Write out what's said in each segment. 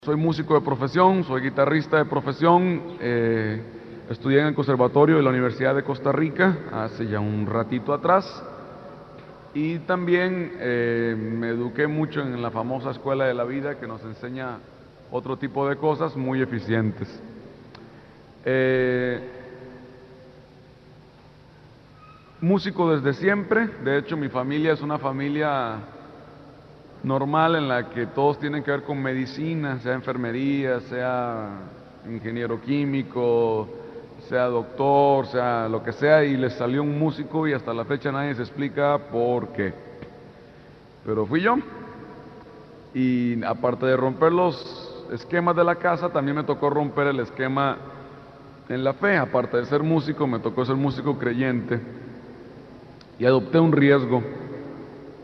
Soy músico de profesión, soy guitarrista de profesión, estudié en el Conservatorio de la Universidad de Costa Rica hace ya un ratito atrás y también me eduqué mucho en la famosa Escuela de la Vida que nos enseña otro tipo de cosas muy eficientes. Músico desde siempre, de hecho mi familia es una familia normal en la que todos tienen que ver con medicina, sea enfermería, sea ingeniero químico, sea doctor, sea lo que sea, y les salió un músico y hasta la fecha nadie se explica por qué. Pero fui yo, y aparte de romper los esquemas de la casa, también me tocó romper el esquema en la fe. Aparte de ser músico, me tocó ser músico creyente, y adopté un riesgo.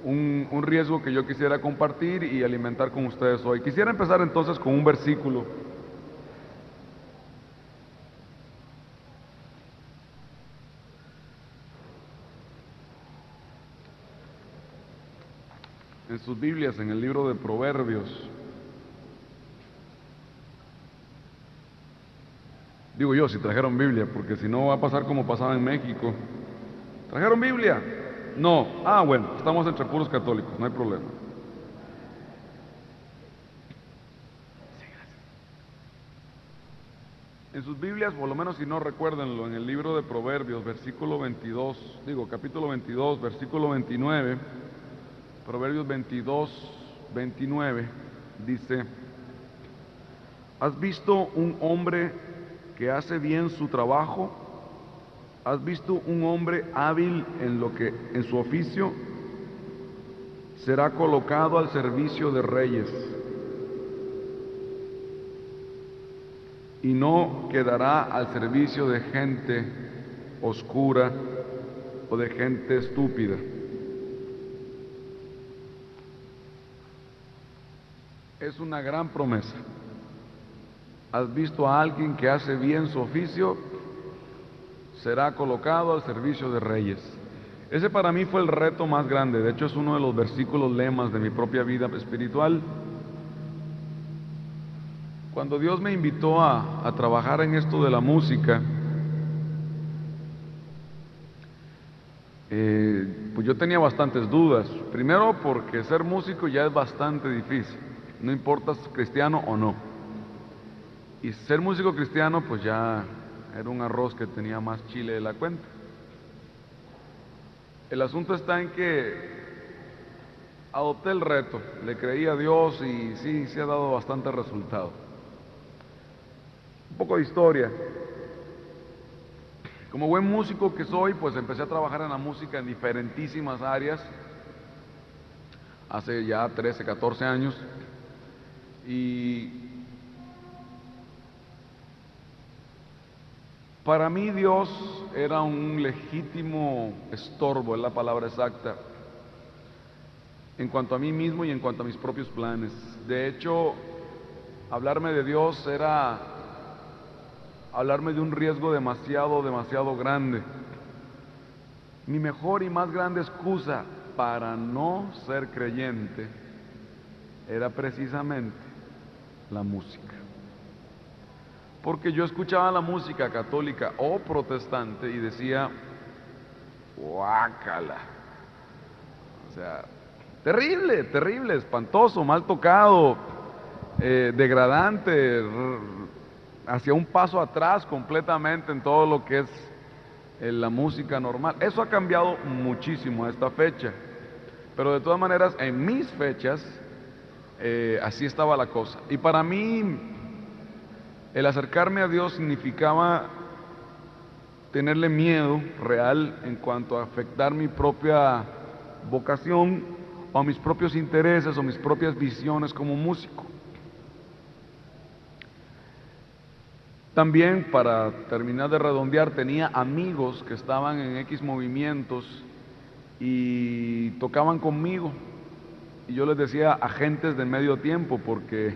Un riesgo que yo quisiera compartir y alimentar con ustedes hoy. Quisiera empezar entonces con un versículo. En sus Biblias, en el libro de Proverbios. Digo yo, si trajeron Biblia, porque si no va a pasar como pasaba en México. ¿Trajeron Biblia? No. Ah, bueno, estamos entre puros católicos, no hay problema. En sus Biblias, por lo menos si no recuérdenlo, en el libro de Proverbios, versículo 22, capítulo 22, versículo 29, Proverbios 22, 29, dice: ¿Has visto un hombre que hace bien su trabajo? ¿Has visto un hombre hábil en su oficio? Será colocado al servicio de reyes y no quedará al servicio de gente oscura o de gente estúpida. Es una gran promesa. ¿Has visto a alguien que hace bien su oficio? Será colocado al servicio de reyes. Ese para mí fue el reto más grande. De hecho, es uno de los versículos lemas de mi propia vida espiritual. Cuando Dios me invitó a trabajar en esto de la música, pues yo tenía bastantes dudas. Primero porque ser músico ya es bastante difícil, no importa si es cristiano o no. Y ser músico cristiano pues ya era un arroz que tenía más chile de la cuenta. El asunto está en que adopté el reto, le creí a Dios y sí, se ha dado bastante resultado. Un poco de historia. Como buen músico que soy, pues empecé a trabajar en la música en diferentísimas áreas hace ya 13, 14 años, y para mí Dios era un legítimo estorbo, es la palabra exacta, en cuanto a mí mismo y en cuanto a mis propios planes. De hecho, hablarme de Dios era hablarme de un riesgo demasiado, demasiado grande. Mi mejor y más grande excusa para no ser creyente era precisamente la música. Porque yo escuchaba la música católica o protestante y decía: guácala. O sea, terrible, terrible, espantoso, mal tocado, degradante, hacia un paso atrás completamente en todo lo que es la música normal. Eso ha cambiado muchísimo a esta fecha, pero de todas maneras en mis fechas así estaba la cosa. Y para mí el acercarme a Dios significaba tenerle miedo real en cuanto a afectar mi propia vocación o mis propios intereses o mis propias visiones como músico. También, para terminar de redondear, tenía amigos que estaban en X movimientos y tocaban conmigo, y yo les decía agentes de medio tiempo porque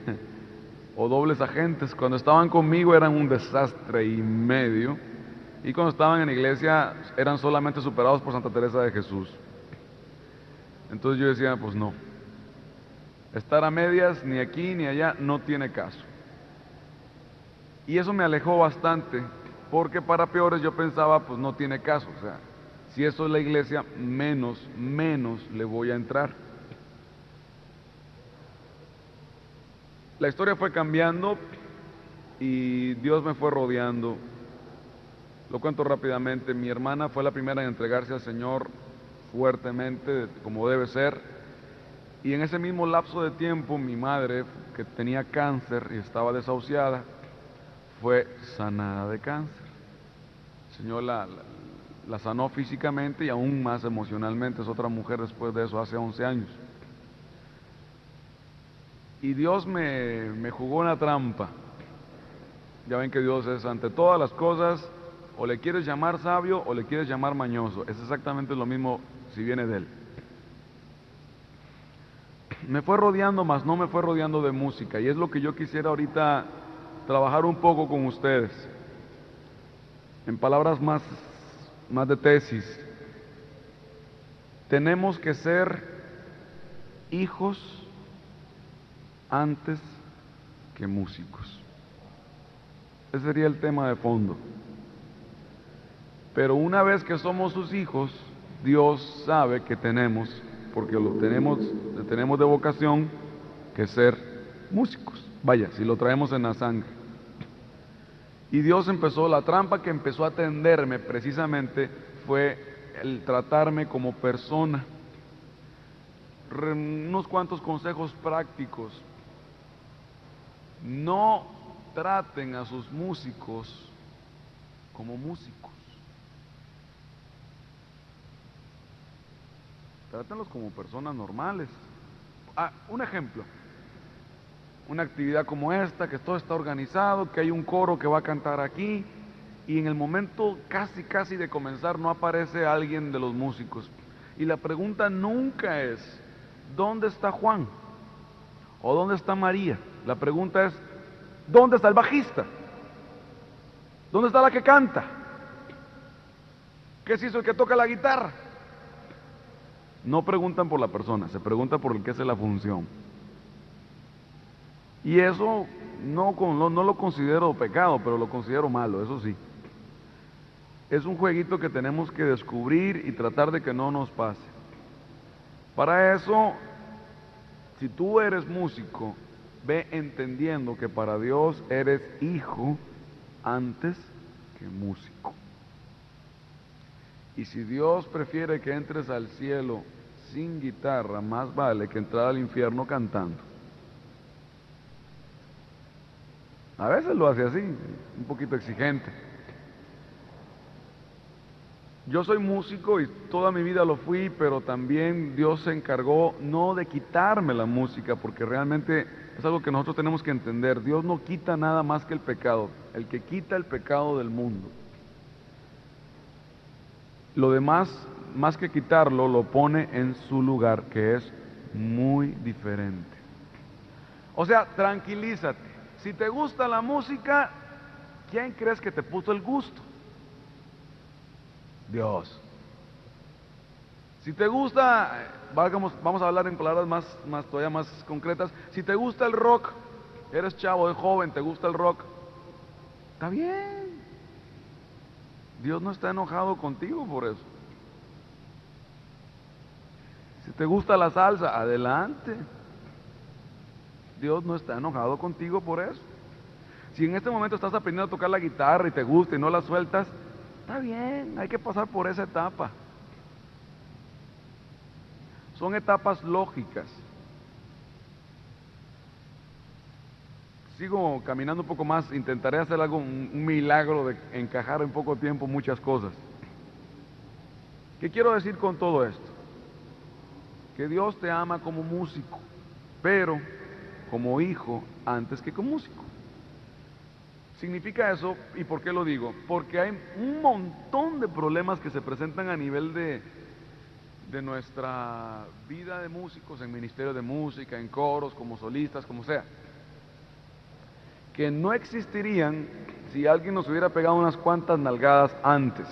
o dobles agentes. Cuando estaban conmigo eran un desastre y medio, y cuando estaban en la iglesia eran solamente superados por Santa Teresa de Jesús. Entonces yo decía, pues no. Estar a medias, ni aquí ni allá, no tiene caso. Y eso me alejó bastante, porque para peores yo pensaba, pues no tiene caso. O sea, si eso es la iglesia, menos le voy a entrar. La historia fue cambiando y Dios me fue rodeando. Lo cuento rápidamente. Mi hermana fue la primera en entregarse al Señor fuertemente, como debe ser. Y en ese mismo lapso de tiempo, mi madre, que tenía cáncer y estaba desahuciada, fue sanada de cáncer. El Señor la sanó físicamente y aún más emocionalmente. Es otra mujer después de eso, hace 11 años. Y Dios me jugó una trampa. Ya ven que Dios es ante todas las cosas, o le quieres llamar sabio o le quieres llamar mañoso. Es exactamente lo mismo si viene de Él. Me fue rodeando, mas no me fue rodeando de música. Y es lo que yo quisiera ahorita trabajar un poco con ustedes. En palabras más de tesis. Tenemos que ser hijos antes que músicos. Ese sería el tema de fondo. Pero una vez que somos sus hijos, Dios sabe que tenemos, porque tenemos de vocación, que ser músicos. Vaya, si lo traemos en la sangre. Y Dios empezó, la trampa que empezó a tenderme precisamente fue el tratarme como persona. Unos cuantos consejos prácticos. No traten a sus músicos como músicos. Trátenlos como personas normales. Un ejemplo. Una actividad como esta, que todo está organizado, que hay un coro que va a cantar aquí, y en el momento casi de comenzar no aparece alguien de los músicos. Y la pregunta nunca es, ¿dónde está Juan? ¿O dónde está María? La pregunta es, ¿dónde está el bajista? ¿Dónde está la que canta? ¿Qué se hizo el que toca la guitarra? No preguntan por la persona, se pregunta por el que hace la función. Y eso no lo considero pecado, pero lo considero malo, eso sí. Es un jueguito que tenemos que descubrir y tratar de que no nos pase. Para eso, si tú eres músico, ve entendiendo que para Dios eres hijo antes que músico. Y si Dios prefiere que entres al cielo sin guitarra, más vale que entrar al infierno cantando. A veces lo hace así, un poquito exigente. Yo soy músico y toda mi vida lo fui, pero también Dios se encargó no de quitarme la música, porque realmente es algo que nosotros tenemos que entender. Dios no quita nada más que el pecado, el que quita el pecado del mundo. Lo demás, más que quitarlo, lo pone en su lugar, que es muy diferente. O sea, tranquilízate. Si te gusta la música, ¿quién crees que te puso el gusto? Dios. Si te gusta, vamos a hablar en palabras todavía más concretas. Si te gusta el rock, eres chavo, eres joven, te gusta el rock, está bien. Dios no está enojado contigo por eso. Si te gusta la salsa, adelante. Dios no está enojado contigo por eso. Si en este momento estás aprendiendo a tocar la guitarra y te gusta y no la sueltas, está bien, hay que pasar por esa etapa. Son etapas lógicas. Sigo caminando un poco más, intentaré hacer algo, un milagro de encajar en poco tiempo muchas cosas. ¿Qué quiero decir con todo esto? Que Dios te ama como músico, pero como hijo antes que como músico. Significa eso, ¿y por qué lo digo? Porque hay un montón de problemas que se presentan a nivel de nuestra vida de músicos, en ministerio de música, en coros, como solistas, como sea, que no existirían si alguien nos hubiera pegado unas cuantas nalgadas antes.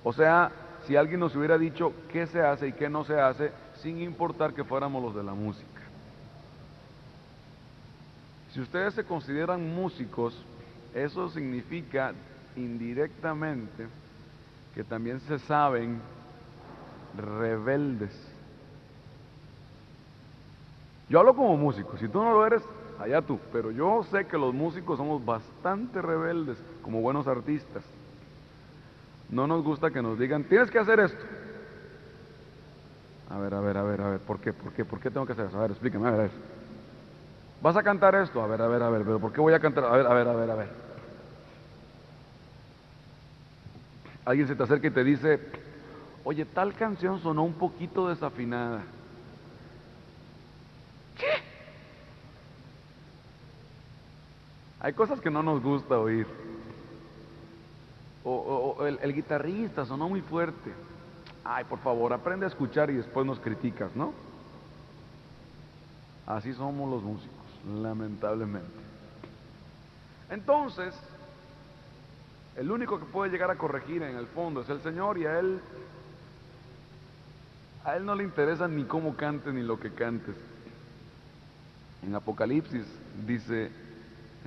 O sea, si alguien nos hubiera dicho qué se hace y qué no se hace, sin importar que fuéramos los de la música. Si ustedes se consideran músicos, eso significa indirectamente que también se saben rebeldes. Yo hablo como músico, si tú no lo eres, allá tú, pero yo sé que los músicos somos bastante rebeldes, como buenos artistas. No nos gusta que nos digan, tienes que hacer esto. A ver, ¿por qué? ¿Por qué tengo que hacer eso? A ver, explícame, a ver. ¿Vas a cantar esto? A ver, pero ¿por qué voy a cantar? A ver. Alguien se te acerca y te dice, oye, tal canción sonó un poquito desafinada. Hay cosas que no nos gusta oír. O el guitarrista sonó muy fuerte. Ay, por favor, aprende a escuchar y después nos criticas, ¿no? Así somos los músicos, lamentablemente. Entonces, el único que puede llegar a corregir en el fondo es el Señor, y a Él no le interesa ni cómo cantes ni lo que cantes. En Apocalipsis dice,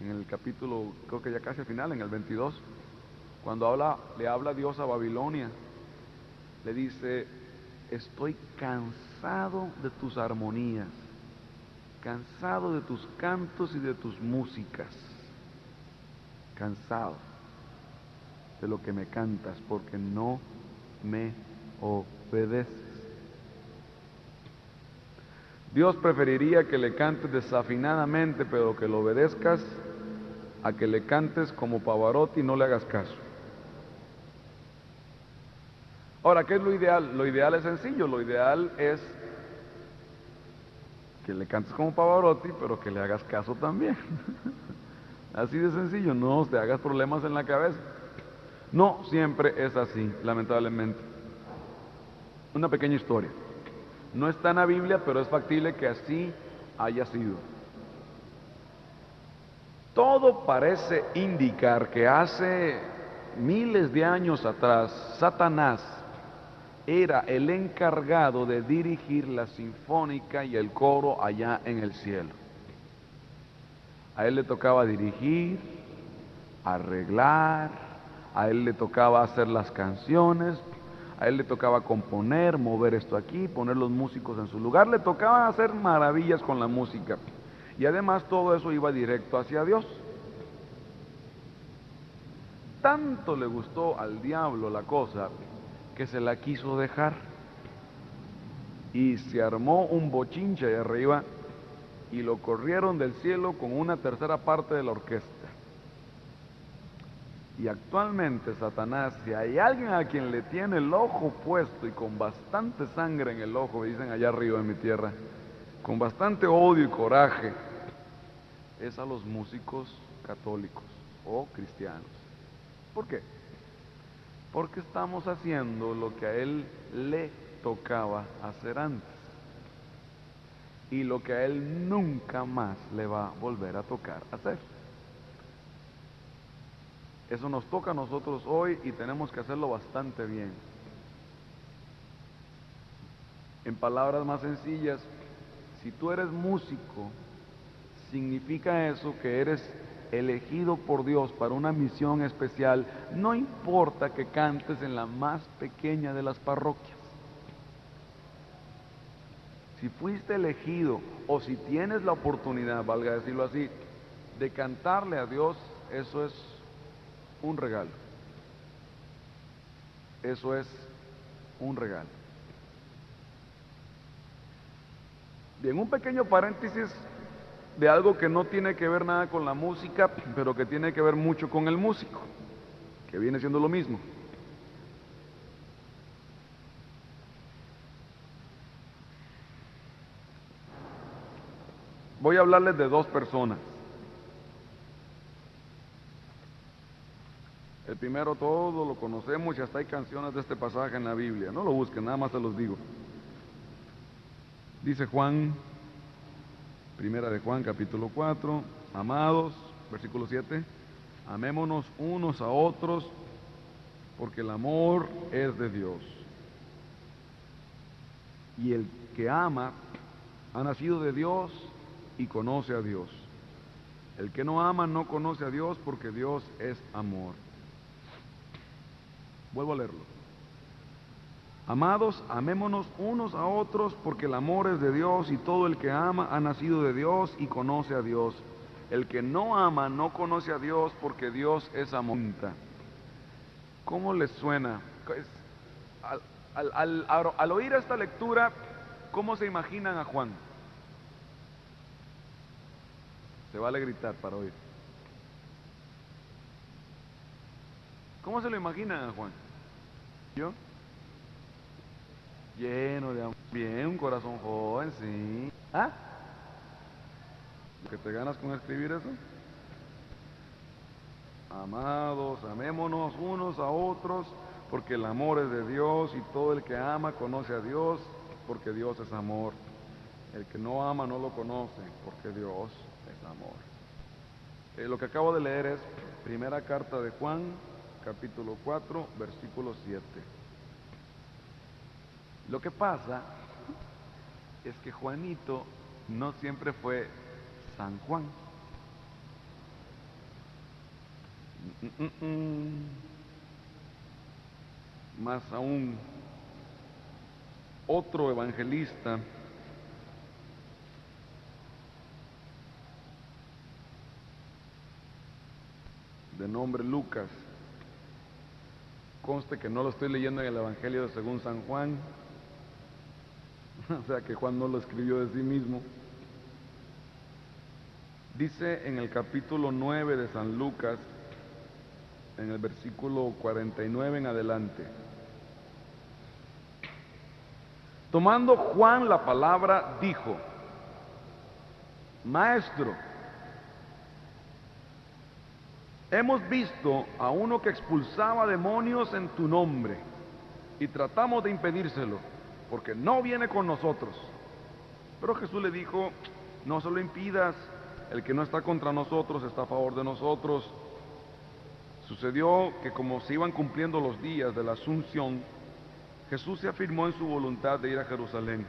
en el capítulo, creo que ya casi al final, en el 22, cuando le habla Dios a Babilonia, le dice, estoy cansado de tus armonías, cansado de tus cantos y de tus músicas, cansado de lo que me cantas, porque no me obedeces. Dios preferiría que le cantes desafinadamente, pero que lo obedezcas, a que le cantes como Pavarotti y no le hagas caso. Ahora, ¿qué es lo ideal? Lo ideal es sencillo, lo ideal es que le cantes como Pavarotti, pero que le hagas caso también. Así de sencillo, no te hagas problemas en la cabeza. No siempre es así, lamentablemente. Una pequeña historia. No está en la Biblia, pero es factible que así haya sido. Todo parece indicar que hace miles de años atrás, Satanás era el encargado de dirigir la sinfónica y el coro allá en el cielo. A él le tocaba dirigir, arreglar, a él le tocaba hacer las canciones, a él le tocaba componer, mover esto aquí, poner los músicos en su lugar, le tocaba hacer maravillas con la música. Y además todo eso iba directo hacia Dios. Tanto le gustó al diablo la cosa que se la quiso dejar. Y se armó un bochinche de arriba y lo corrieron del cielo con una tercera parte de la orquesta. Y actualmente Satanás, si hay alguien a quien le tiene el ojo puesto y con bastante sangre en el ojo, me dicen allá arriba en mi tierra, con bastante odio y coraje, es a los músicos católicos o cristianos. ¿Por qué? Porque estamos haciendo lo que a él le tocaba hacer antes y lo que a él nunca más le va a volver a tocar hacer. Eso nos toca a nosotros hoy y tenemos que hacerlo bastante bien. En palabras más sencillas, si tú eres músico, significa eso que eres elegido por Dios para una misión especial, no importa que cantes en la más pequeña de las parroquias. Si fuiste elegido o si tienes la oportunidad, valga decirlo así, de cantarle a Dios, eso es un regalo. Eso es un regalo. Bien, un pequeño paréntesis de algo que no tiene que ver nada con la música, pero que tiene que ver mucho con el músico, que viene siendo lo mismo. Voy a hablarles de dos personas. El primero todo lo conocemos y hasta hay canciones de este pasaje en la Biblia. No lo busquen, nada más se los digo. Dice Juan, primera de Juan, capítulo 4, amados, versículo 7, amémonos unos a otros, porque el amor es de Dios. Y el que ama ha nacido de Dios y conoce a Dios. El que no ama no conoce a Dios porque Dios es amor. Vuelvo a leerlo. Amados, amémonos unos a otros porque el amor es de Dios y todo el que ama ha nacido de Dios y conoce a Dios. El que no ama no conoce a Dios porque Dios es amor. ¿Cómo les suena? Al oír esta lectura, ¿cómo se imaginan a Juan? Se vale gritar para oír. ¿Cómo se lo imaginan a Juan? ¿Yo? Lleno de amor. Bien, un corazón joven, sí. ¿Ah? ¿Que te ganas con escribir eso? Amados, amémonos unos a otros, porque el amor es de Dios y todo el que ama conoce a Dios, porque Dios es amor. El que no ama no lo conoce, porque Dios es amor. Lo que acabo de leer es primera carta de Juan, capítulo 4, versículo 7. Lo que pasa es que Juanito no siempre fue San Juan. Más aún, otro evangelista de nombre Lucas, conste que no lo estoy leyendo en el Evangelio según San Juan, o sea que Juan no lo escribió de sí mismo. Dice en el capítulo 9 de San Lucas, en el versículo 49 en adelante: tomando Juan la palabra, dijo: Maestro, hemos visto a uno que expulsaba demonios en tu nombre y tratamos de impedírselo, porque no viene con nosotros. Pero Jesús le dijo: no se lo impidas, el que no está contra nosotros está a favor de nosotros. Sucedió que como se iban cumpliendo los días de la Asunción, Jesús se afirmó en su voluntad de ir a Jerusalén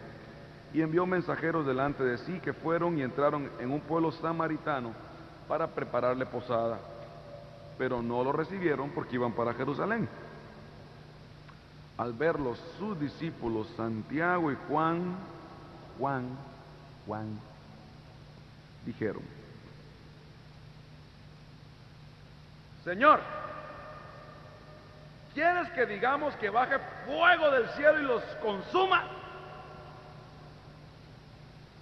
y envió mensajeros delante de sí que fueron y entraron en un pueblo samaritano para prepararle posada, pero no lo recibieron porque iban para Jerusalén. Al verlos sus discípulos Santiago y Juan dijeron: Señor, ¿quieres que digamos que baje fuego del cielo y los consuma?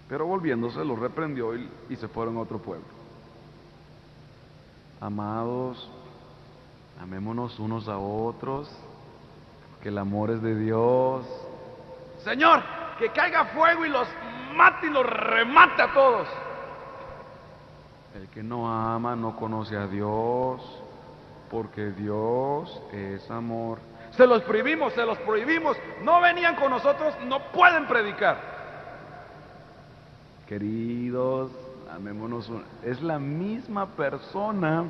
Pero volviéndose los reprendió y se fueron a otro pueblo. Amados, amémonos unos a otros, que el amor es de Dios. Señor, que caiga fuego y los mate y los remate a todos. El que no ama no conoce a Dios, porque Dios es amor. Se los prohibimos, no venían con nosotros, no pueden predicar. Queridos, amémonos. Es la misma persona,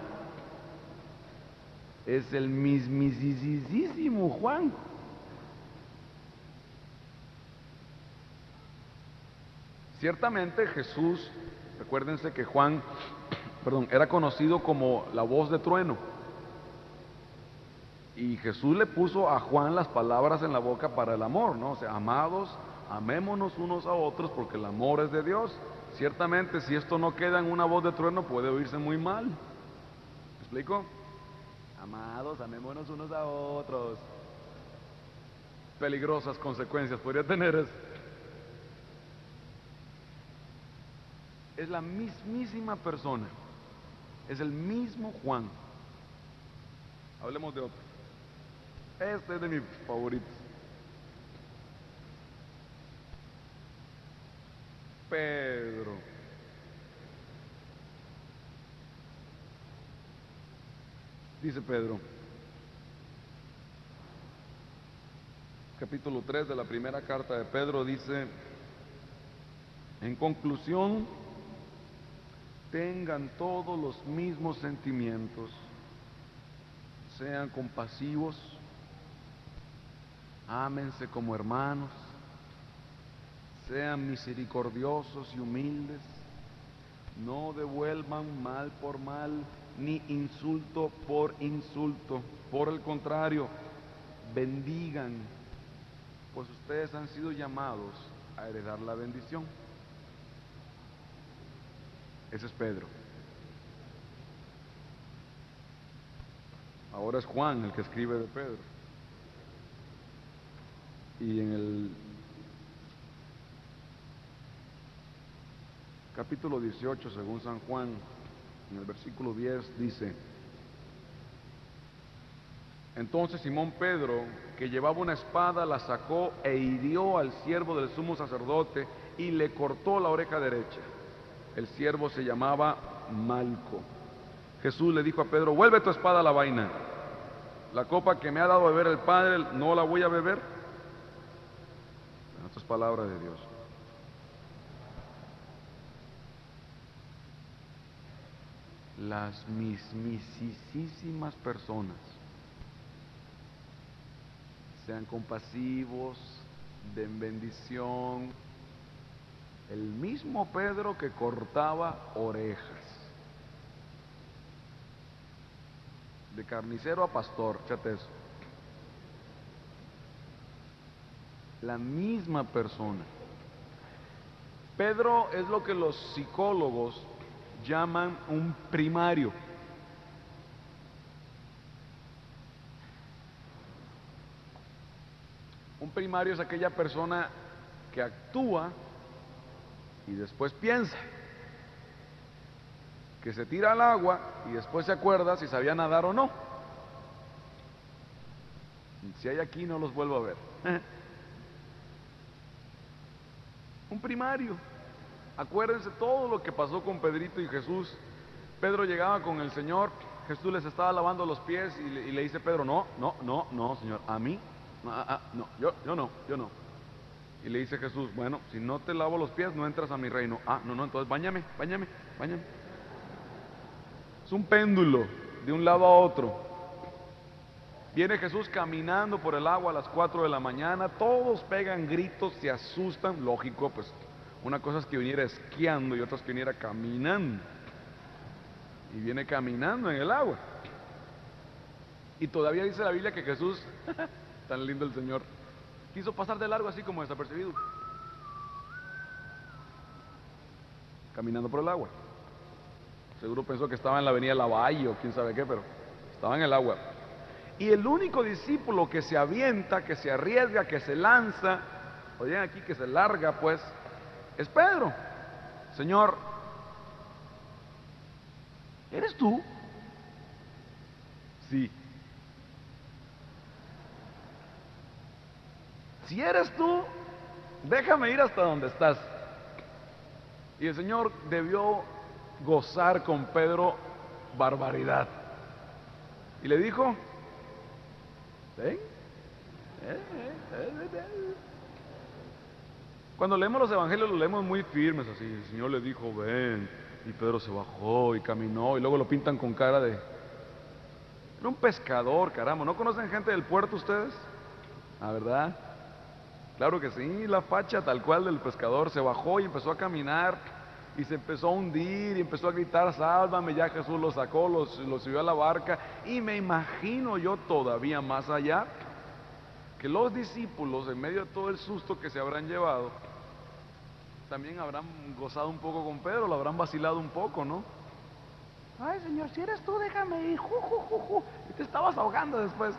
es el mismísimo Juan. Ciertamente Jesús, recuérdense que Juan, era conocido como la voz de trueno. Y Jesús le puso a Juan las palabras en la boca para el amor, ¿no? O sea, amados, amémonos unos a otros porque el amor es de Dios. Ciertamente, si esto no queda en una voz de trueno, puede oírse muy mal. ¿Me explico? Amados, amémonos unos a otros. Peligrosas consecuencias podría tener eso. Es la mismísima persona. Es el mismo Juan. Hablemos de otro. Este es de mis favoritos. Pedro. Dice Pedro, capítulo 3 de la primera carta de Pedro, dice: en conclusión, tengan todos los mismos sentimientos, sean compasivos, ámense como hermanos, sean misericordiosos y humildes, no devuelvan mal por mal, ni insulto por insulto. Por el contrario, bendigan, pues ustedes han sido llamados a heredar la bendición. Ese es Pedro. Ahora es Juan el que escribe de Pedro. Y en el capítulo 18, según San Juan, en el versículo 10 dice: entonces Simón Pedro, que llevaba una espada, la sacó e hirió al siervo del sumo sacerdote y le cortó la oreja derecha. El siervo se llamaba Malco. Jesús le dijo a Pedro: vuelve tu espada a la vaina. La copa que me ha dado a beber el Padre, ¿no la voy a beber? Esto es palabra de Dios. Las mismísimas personas, sean compasivos, den bendición. El mismo Pedro que cortaba orejas, de carnicero a pastor, fíjate eso. La misma persona. Pedro es lo que los psicólogos llaman un primario. Un primario es aquella persona que actúa y después piensa, que se tira al agua y después se acuerda si sabía nadar o no. Si hay aquí, no los vuelvo a ver. Un primario. Acuérdense todo lo que pasó con Pedrito y Jesús. Pedro llegaba con el Señor, Jesús les estaba lavando los pies y le dice Pedro: no, Señor, a mí, no, yo no. Y le dice Jesús: bueno, si no te lavo los pies, no entras a mi reino. No, entonces báñame. Es un péndulo de un lado a otro. Viene Jesús caminando por el agua a las 4 de la mañana, todos pegan gritos, se asustan, lógico, pues una cosa es que viniera esquiando y otra es que viniera caminando. Y viene caminando en el agua. Y todavía dice la Biblia que Jesús, tan lindo el Señor, quiso pasar de largo así como desapercibido, caminando por el agua. Seguro pensó que estaba en la avenida Lavalle o quién sabe qué, pero estaba en el agua. Y el único discípulo que se avienta, que se arriesga, que se lanza, oigan aquí, que se larga, pues, es Pedro. Señor, ¿eres tú? Sí. Si eres tú, déjame ir hasta donde estás. Y el Señor debió gozar con Pedro barbaridad. Y le dijo: ven. Cuando leemos los evangelios los leemos muy firmes así. El Señor le dijo: ven. Y Pedro se bajó y caminó. Y luego lo pintan con cara de... Era un pescador, caramba. ¿No conocen gente del puerto ustedes? ¿Verdad? Claro que sí, la facha tal cual del pescador. Se bajó y empezó a caminar y se empezó a hundir y empezó a gritar: sálvame. Ya Jesús lo sacó, lo subió a la barca. Y me imagino yo todavía más allá que los discípulos, en medio de todo el susto que se habrán llevado, también habrán gozado un poco con Pedro, lo habrán vacilado un poco, ¿no? Ay, Señor, si eres tú, déjame ir. Y te estabas ahogando después.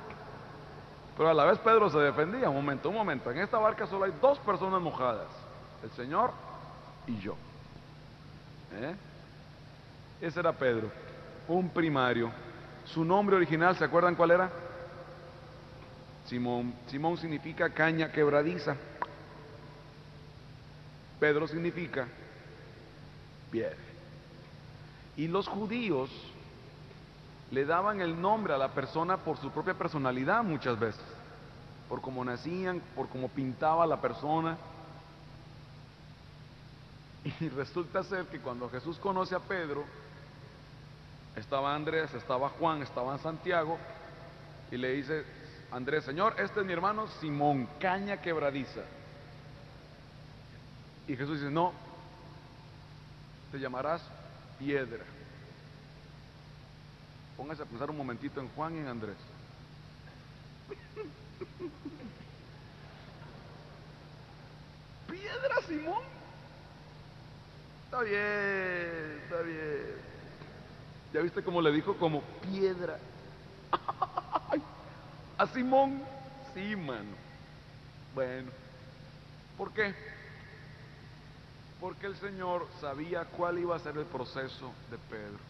Pero a la vez Pedro se defendía: un momento, en esta barca solo hay dos personas mojadas, el Señor y yo. Ese era Pedro, un primario. Su nombre original, ¿se acuerdan cuál era? Simón. Simón significa caña quebradiza. Pedro significa piedra. Y los judíos le daban el nombre a la persona por su propia personalidad muchas veces, por cómo nacían, por cómo pintaba la persona. Y resulta ser que cuando Jesús conoce a Pedro, estaba Andrés, estaba Juan, estaba Santiago, y le dice Andrés: Señor, este es mi hermano Simón, caña quebradiza. Y Jesús dice, no, te llamarás piedra. Póngase a pensar un momentito en Juan y en Andrés. ¿Piedra, Simón? Está bien, está bien. ¿Ya viste cómo le dijo? Como piedra. ¿A Simón? Sí, mano. Bueno, ¿por qué? Porque el Señor sabía cuál iba a ser el proceso de Pedro,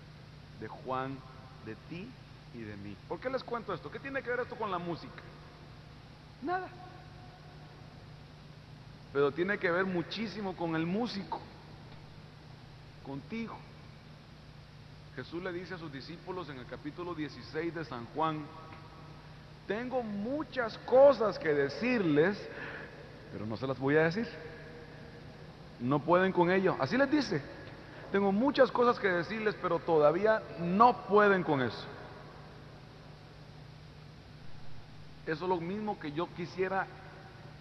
de Juan, de ti y de mí. ¿Por qué les cuento esto? ¿Qué tiene que ver esto con la música? Nada. Pero tiene que ver muchísimo con el músico, contigo. Jesús le dice a sus discípulos en el capítulo 16 de San Juan, tengo muchas cosas que decirles, pero no se las voy a decir. No pueden con ello. Así les dice, tengo muchas cosas que decirles, pero todavía no pueden con eso. Eso es lo mismo que yo quisiera.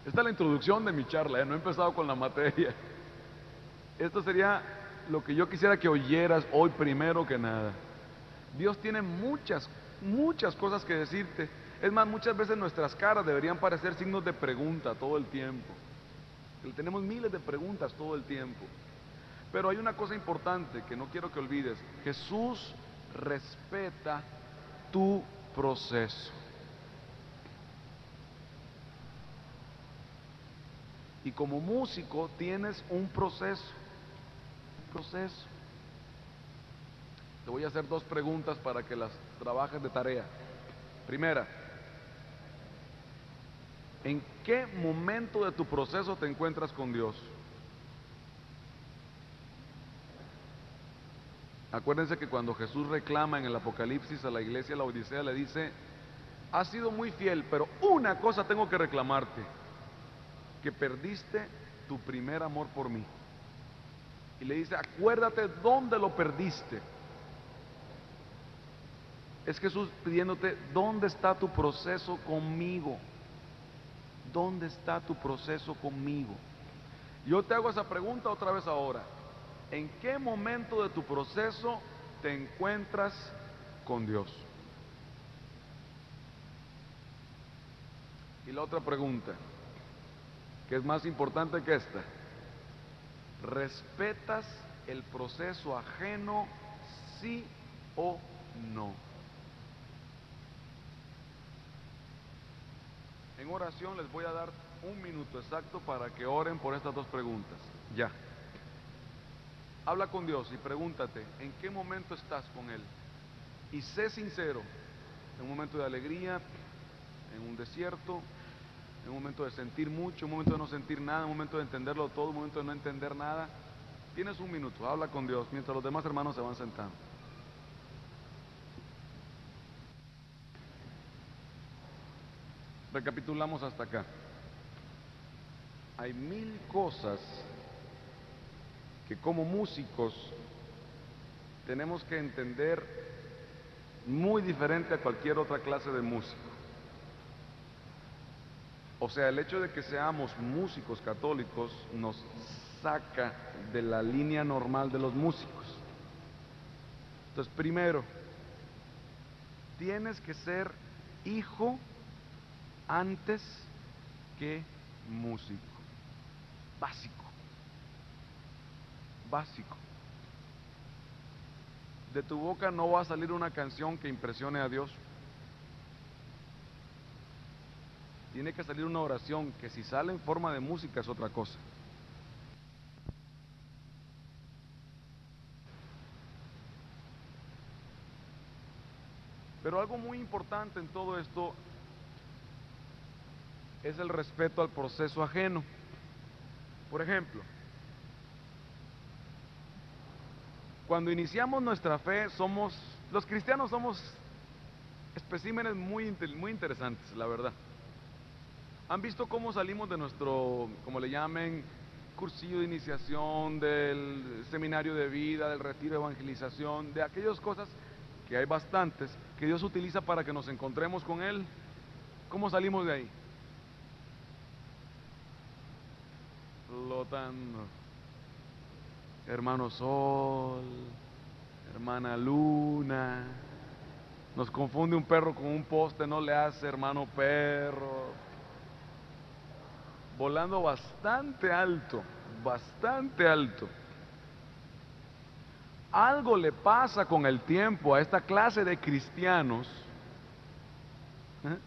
Esta es la introducción de mi charla, no he empezado con la materia. Esto sería lo que yo quisiera que oyeras hoy primero que nada. Dios tiene muchas cosas que decirte. Es más, muchas veces nuestras caras deberían parecer signos de pregunta todo el tiempo. Tenemos miles de preguntas todo el tiempo. Pero hay una cosa importante que no quiero que olvides. Jesús respeta tu proceso. Y como músico tienes un proceso. Te voy a hacer dos preguntas para que las trabajes de tarea. Primera, ¿en qué momento de tu proceso te encuentras con Dios? Acuérdense que cuando Jesús reclama en el Apocalipsis a la iglesia de la Odisea, le dice, has sido muy fiel, pero una cosa tengo que reclamarte, que perdiste tu primer amor por mí. Y le dice, acuérdate dónde lo perdiste. Es Jesús pidiéndote, ¿dónde está tu proceso conmigo? ¿Dónde está tu proceso conmigo? Yo te hago esa pregunta otra vez ahora. ¿En qué momento de tu proceso te encuentras con Dios? Y la otra pregunta, que es más importante que esta, ¿respetas el proceso ajeno, sí o no? En oración les voy a dar un minuto exacto para que oren por estas dos preguntas. Ya. Habla con Dios y pregúntate, ¿en qué momento estás con Él? Y sé sincero, en un momento de alegría, en un desierto, en un momento de sentir mucho, en un momento de no sentir nada, en un momento de entenderlo todo, en un momento de no entender nada. Tienes un minuto, habla con Dios, mientras los demás hermanos se van sentando. Recapitulamos hasta acá. Hay mil cosas que como músicos tenemos que entender muy diferente a cualquier otra clase de músico. O sea, el hecho de que seamos músicos católicos nos saca de la línea normal de los músicos. Entonces, primero, tienes que ser hijo antes que músico. Básico. Básico. De tu boca no va a salir una canción que impresione a Dios. Tiene que salir una oración que si sale en forma de música es otra cosa. Pero algo muy importante en todo esto es el respeto al proceso ajeno. Por ejemplo, cuando iniciamos nuestra fe, los cristianos somos especímenes muy interesantes, la verdad. ¿Han visto cómo salimos de nuestro, como le llamen, cursillo de iniciación, del seminario de vida, del retiro de evangelización, de aquellas cosas que hay bastantes, que Dios utiliza para que nos encontremos con Él? ¿Cómo salimos de ahí? Flotando. hermano Sol, hermana Luna. Nos confunde un perro con un poste, no le hace hermano perro. Volando bastante alto, bastante alto. Algo le pasa con el tiempo a esta clase de cristianos, ¿eh?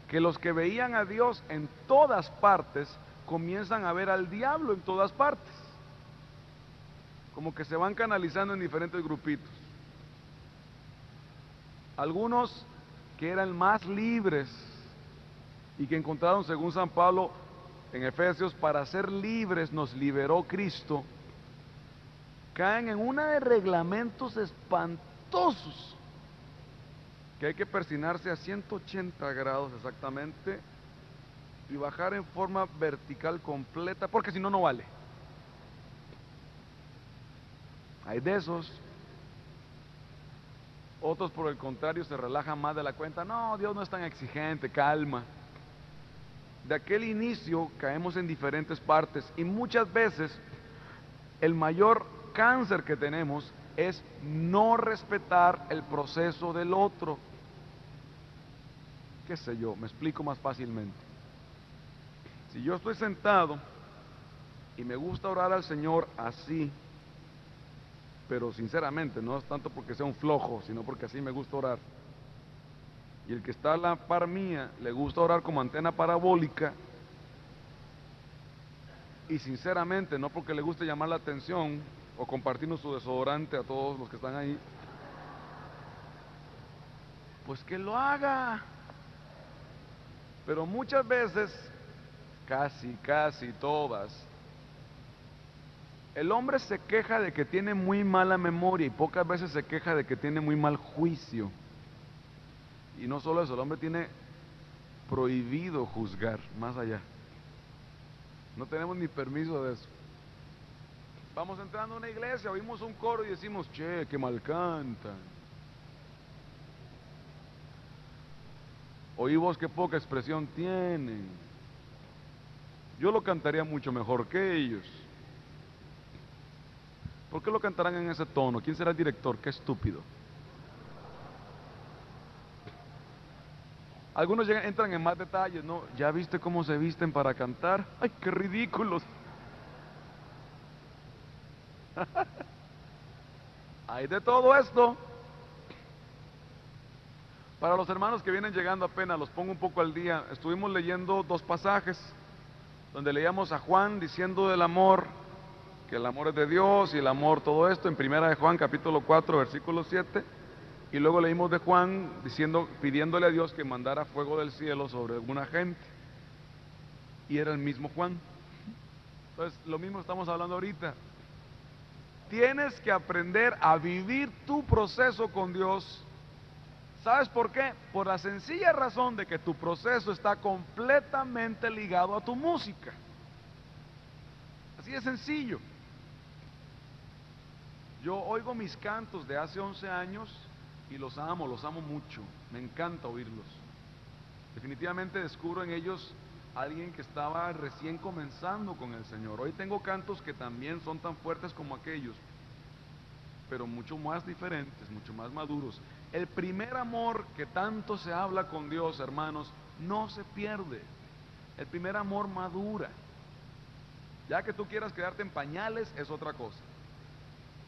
Que los que veían a Dios en todas partes comienzan a ver al diablo en todas partes. Como que se van canalizando en diferentes grupitos. Algunos que eran más libres y que encontraron, según San Pablo en Efesios, para ser libres nos liberó Cristo, caen en una de reglamentos espantosos, que hay que persinarse a 180 grados exactamente y bajar en forma vertical completa, porque si no, no vale. Hay de esos. Otros, por el contrario, se relajan más de la cuenta. No, Dios no es tan exigente, calma. De aquel inicio caemos en diferentes partes y muchas veces el mayor cáncer que tenemos es no respetar el proceso del otro. ¿Qué sé yo? Me explico más fácilmente. Si yo estoy sentado y me gusta orar al Señor así, pero sinceramente no es tanto porque sea un flojo, sino porque así me gusta orar, y el que está a la par mía le gusta orar como antena parabólica, y sinceramente no porque le guste llamar la atención o compartirnos su desodorante a todos los que están ahí, pues que lo haga. Pero muchas veces, casi todas, el hombre se queja de que tiene muy mala memoria y pocas veces se queja de que tiene muy mal juicio. Y no solo eso, el hombre tiene prohibido juzgar más allá. No tenemos ni permiso de eso. Vamos entrando a una iglesia, oímos un coro y decimos, che, qué mal cantan. Oí vos qué poca expresión tienen. Yo lo cantaría mucho mejor que ellos. ¿Por qué lo cantarán en ese tono? ¿Quién será el director? Qué estúpido. Algunos entran en más detalles, ¿no? ¿Ya viste cómo se visten para cantar? ¡Ay, qué ridículos! Hay de todo esto. Para los hermanos que vienen llegando apenas, los pongo un poco al día. Estuvimos leyendo dos pasajes, donde leíamos a Juan diciendo del amor, que el amor es de Dios y el amor todo esto, en primera de Juan capítulo 4 versículo 7, y luego leímos de Juan diciendo, pidiéndole a Dios que mandara fuego del cielo sobre alguna gente, y era el mismo Juan. Entonces, lo mismo estamos hablando ahorita. Tienes que aprender a vivir tu proceso con Dios. ¿Sabes por qué? Por la sencilla razón de que tu proceso está completamente ligado a tu música. Así de sencillo. Yo oigo mis cantos de hace 11 años y los amo mucho. Me encanta oírlos. Definitivamente descubro en ellos a alguien que estaba recién comenzando con el Señor. Hoy tengo cantos que también son tan fuertes como aquellos, pero mucho más diferentes, mucho más maduros. El primer amor que tanto se habla con Dios, hermanos, no se pierde. El primer amor madura. Ya que tú quieras quedarte en pañales es otra cosa,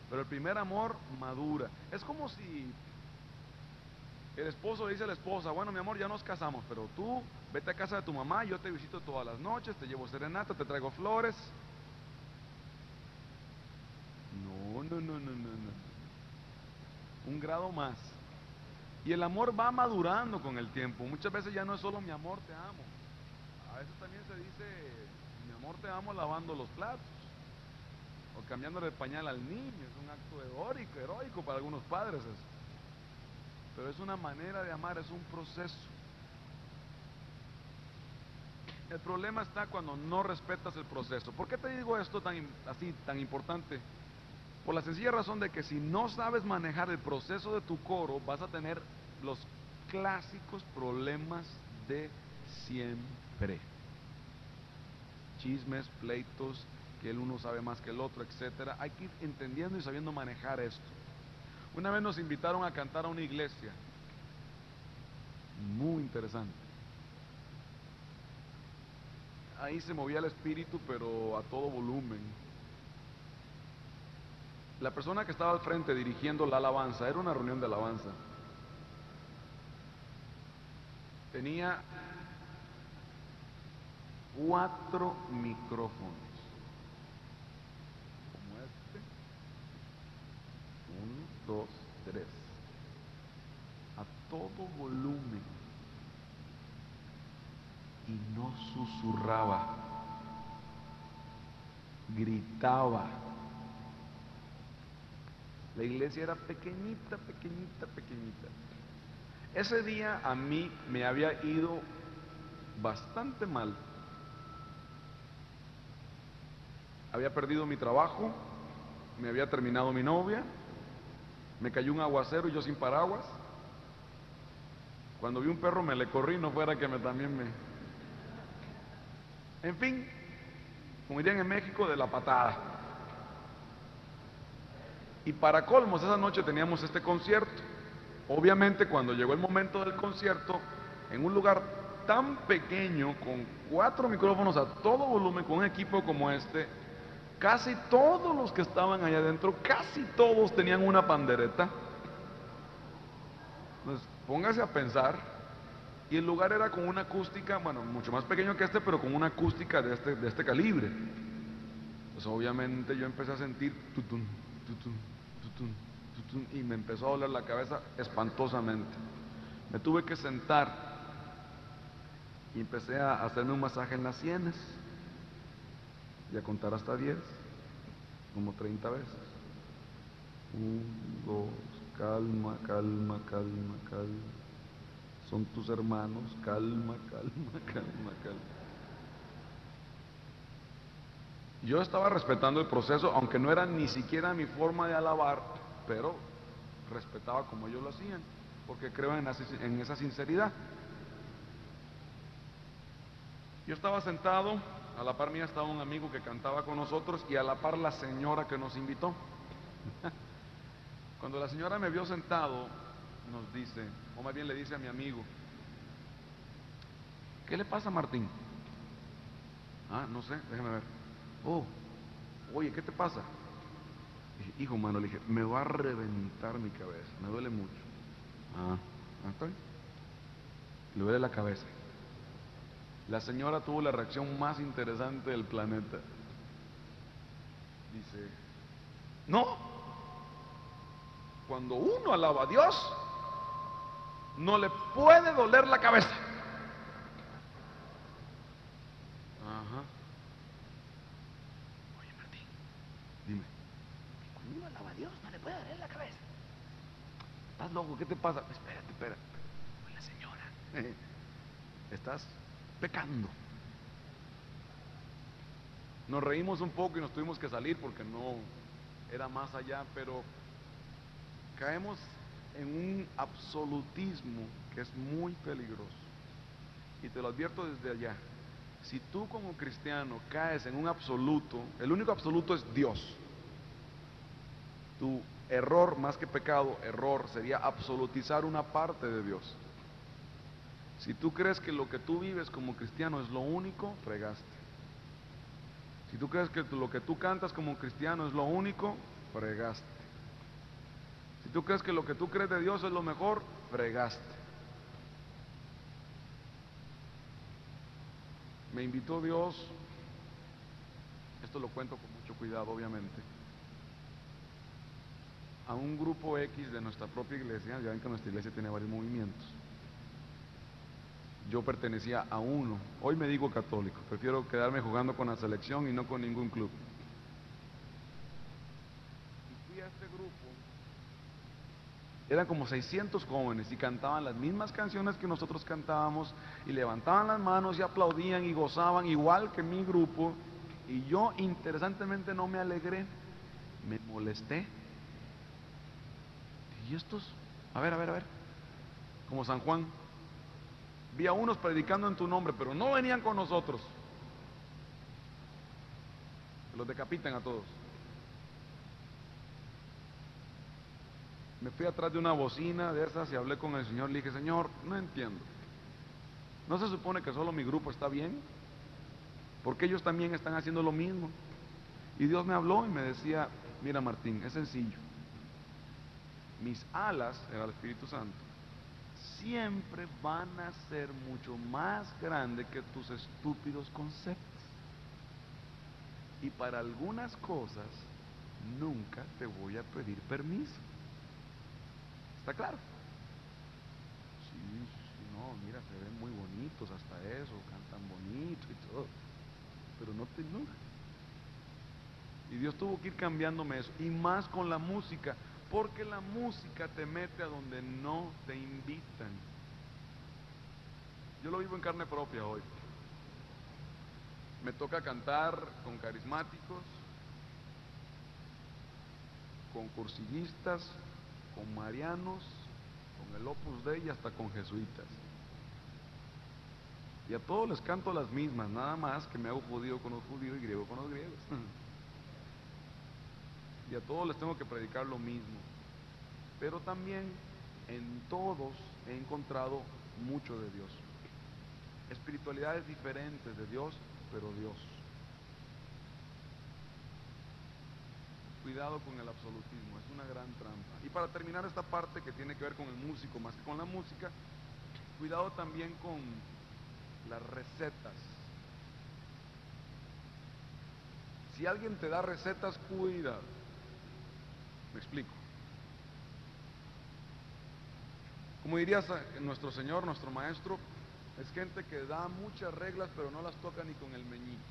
pero el primer amor madura. Es como si el esposo le dice a la esposa, bueno, mi amor, ya nos casamos, pero tú vete a casa de tu mamá, yo te visito todas las noches, te llevo serenata, te traigo flores. No. Un grado más. Y el amor va madurando con el tiempo. Muchas veces ya no es solo mi amor, te amo. A veces también se dice, mi amor, te amo lavando los platos o cambiándole el pañal al niño. Es un acto heroico para algunos padres eso. Pero es una manera de amar, es un proceso. El problema está cuando no respetas el proceso. ¿Por qué te digo esto tan importante? Por la sencilla razón de que si no sabes manejar el proceso de tu coro, vas a tener los clásicos problemas de siempre. Chismes, pleitos, que el uno sabe más que el otro, etcétera. Hay que ir entendiendo y sabiendo manejar esto. Una vez nos invitaron a cantar a una iglesia, muy interesante. Ahí se movía el espíritu, pero a todo volumen. La persona que estaba al frente dirigiendo la alabanza, era una reunión de alabanza, tenía 4 micrófonos, como este, 1, 2, 3, a todo volumen, y no susurraba, gritaba. La iglesia era pequeñita, pequeñita, pequeñita. Ese día a mí me había ido bastante mal. Había perdido mi trabajo, me había terminado mi novia, me cayó un aguacero y yo sin paraguas. Cuando vi un perro me le corrí, no fuera que también me... En fin, como dirían en México, de la patada. Y para colmos, esa noche teníamos este concierto. Obviamente, cuando llegó el momento del concierto, en un lugar tan pequeño, con 4 micrófonos a todo volumen, con un equipo como este, casi todos los que estaban allá adentro, casi todos tenían una pandereta. Entonces, póngase a pensar, y el lugar era con una acústica, bueno, mucho más pequeño que este, pero con una acústica de este calibre. Pues obviamente yo empecé a sentir tutun, tutun, tutun, tutun, y me empezó a doler la cabeza espantosamente. Me tuve que sentar y empecé a hacerme un masaje en las sienes y a contar hasta 10, como 30 veces. 1, 2, calma, calma, calma, calma. Son tus hermanos, calma, calma, calma, calma. Yo estaba respetando el proceso, aunque no era ni siquiera mi forma de alabar, pero respetaba como ellos lo hacían, porque creo en esa sinceridad. Yo estaba sentado, a la par mía estaba un amigo que cantaba con nosotros y a la par la señora que nos invitó. Cuando la señora me vio sentado, nos dice, o más bien le dice a mi amigo, ¿qué le pasa a Martín? Ah, no sé, déjame ver. Oh, oye, ¿qué te pasa? Dije, hijo, mano, le dije, me va a reventar mi cabeza, me duele mucho. Está bien. Le duele la cabeza. La señora tuvo la reacción más interesante del planeta. Dice, no, cuando uno alaba a Dios, no le puede doler la cabeza. Ajá. Oye, Martín, dime, cuando uno alaba a Dios, no le puede doler la cabeza. ¿Estás loco? ¿Qué te pasa? Espérate, espérate. Pues la señora, estás pecando. Nos reímos un poco y nos tuvimos que salir porque no era más allá, pero caemos en un absolutismo que es muy peligroso. Y te lo advierto desde allá. Si tú como cristiano caes en un absoluto, el único absoluto es Dios. Tu error, más que pecado, error sería absolutizar una parte de Dios. Si tú crees que lo que tú vives como cristiano es lo único, fregaste. Si tú crees que lo que tú cantas como cristiano es lo único, fregaste. Si tú crees que lo que tú crees de Dios es lo mejor, fregaste. Me invitó Dios, esto lo cuento con mucho cuidado obviamente, a un grupo X de nuestra propia iglesia. Ya ven que nuestra iglesia tiene varios movimientos. Yo pertenecía a uno. Hoy me digo católico, prefiero quedarme jugando con la selección y no con ningún club. Y fui a este grupo, eran como 600 jóvenes y cantaban las mismas canciones que nosotros cantábamos y levantaban las manos y aplaudían y gozaban igual que mi grupo, y yo interesantemente no me alegré, me molesté. ¿Y estos? A ver, como San Juan, vi a unos predicando en tu nombre, pero no venían con nosotros. que los decapitan a todos. Me fui atrás de una bocina de esas y hablé con el Señor. Le dije, Señor, no entiendo. ¿No se supone que solo mi grupo está bien? Porque ellos también están haciendo lo mismo. Y Dios me habló y me decía, mira Martín, es sencillo. Mis alas, era el Espíritu Santo, siempre van a ser mucho más grandes que tus estúpidos conceptos. Y para algunas cosas, nunca te voy a pedir permiso. ¿Está claro? Sí, sí, no, mira, se ven muy bonitos hasta eso, cantan bonito y todo. Pero no. Y Dios tuvo que ir cambiándome eso. Y más con la música, porque la música te mete a donde no te invitan. Yo lo vivo en carne propia hoy. Me toca cantar con carismáticos, con cursillistas, con marianos, con el Opus Dei y hasta con jesuitas. Y a todos les canto las mismas, nada más que me hago judío con los judíos y griego con los griegos. Y a todos les tengo que predicar lo mismo. Pero también en todos he encontrado mucho de Dios. Espiritualidades diferentes de Dios, pero Dios. Cuidado con el absolutismo, es una gran trampa. Y para terminar esta parte que tiene que ver con el músico más que con la música, cuidado también con las recetas. Si alguien te da recetas, cuidado. Me explico. Como diría nuestro Señor, nuestro Maestro, es gente que da muchas reglas pero no las toca ni con el meñique.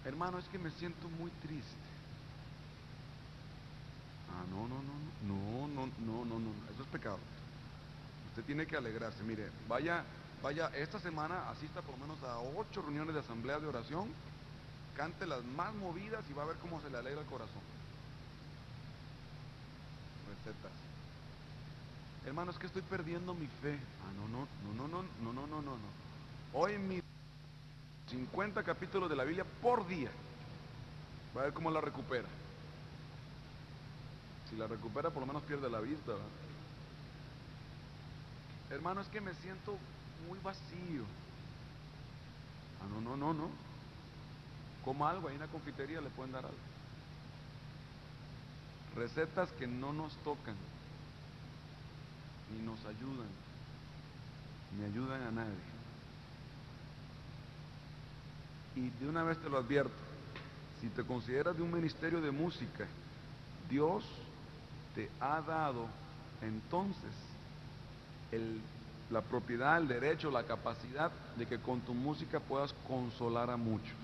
Hermano, es que me siento muy triste. Ah, no, eso es pecado. Usted tiene que alegrarse. Mire, vaya, esta semana asista por lo menos a 8 reuniones de asamblea de oración, cante las más movidas y va a ver cómo se le alegra el corazón. Recetas. Hermano, es que estoy perdiendo mi fe. Ah, no. Hoy mis 50 capítulos de la Biblia por día. Va a ver cómo la recupera. Si la recupera, por lo menos pierde la vista, ¿verdad? Hermano, es que me siento muy vacío. Ah, no. Coma algo, ahí en la confitería le pueden dar algo. Recetas que no nos tocan, ni nos ayudan, ni ayudan a nadie. Y de una vez te lo advierto, si te consideras de un ministerio de música, Dios te ha dado entonces la propiedad, el derecho, la capacidad de que con tu música puedas consolar a muchos.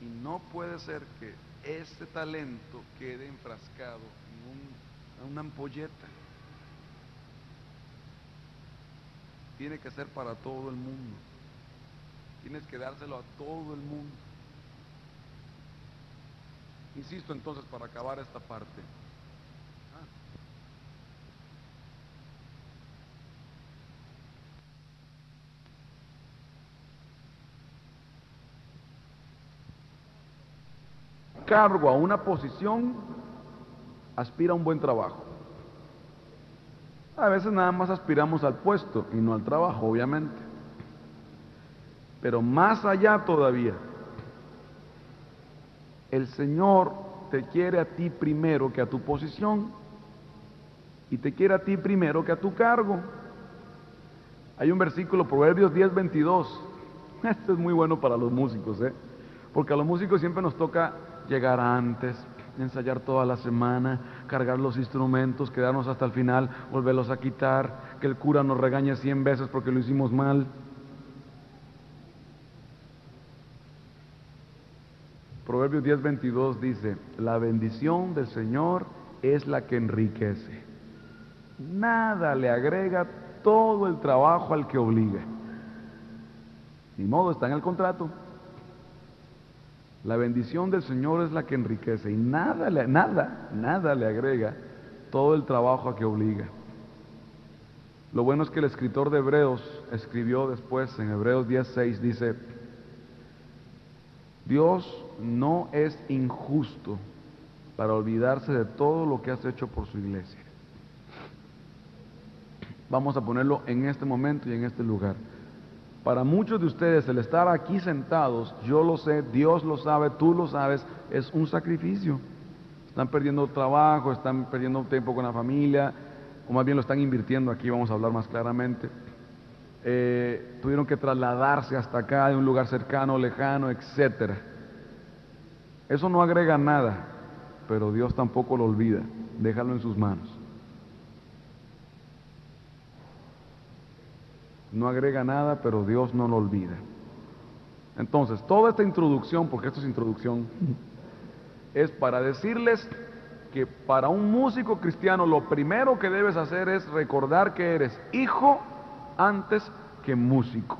Y no puede ser que este talento quede enfrascado en una ampolleta. Tiene que ser para todo el mundo. Tienes que dárselo a todo el mundo. Insisto entonces para acabar esta parte. Cargo a una posición, aspira a un buen trabajo. A veces nada más aspiramos al puesto y no al trabajo, obviamente. Pero más allá todavía, el Señor te quiere a ti primero que a tu posición y te quiere a ti primero que a tu cargo. Hay un versículo, Proverbios 10:22. Esto es muy bueno para los músicos, porque a los músicos siempre nos toca llegar antes, ensayar toda la semana, cargar los instrumentos, quedarnos hasta el final, volverlos a quitar, que el cura nos regañe 100 veces porque lo hicimos mal. Proverbios 10:22 dice, la bendición del Señor es la que enriquece. Nada le agrega todo el trabajo al que obliga. Ni modo, está en el contrato. La bendición del Señor es la que enriquece y nada le agrega todo el trabajo a que obliga. Lo bueno es que el escritor de Hebreos escribió después, en Hebreos 10:6, dice: Dios no es injusto para olvidarse de todo lo que has hecho por su iglesia. Vamos a ponerlo en este momento y en este lugar. Para muchos de ustedes el estar aquí sentados, yo lo sé, Dios lo sabe, tú lo sabes, es un sacrificio. Están perdiendo trabajo, están perdiendo tiempo con la familia, o más bien lo están invirtiendo aquí, vamos a hablar más claramente. Tuvieron que trasladarse hasta acá de un lugar cercano, lejano, etcétera. Eso no agrega nada, pero Dios tampoco lo olvida. Déjalo en sus manos. No agrega nada, pero Dios no lo olvida. Entonces, toda esta introducción, porque esto es introducción, es para decirles que para un músico cristiano lo primero que debes hacer es recordar que eres hijo antes que músico.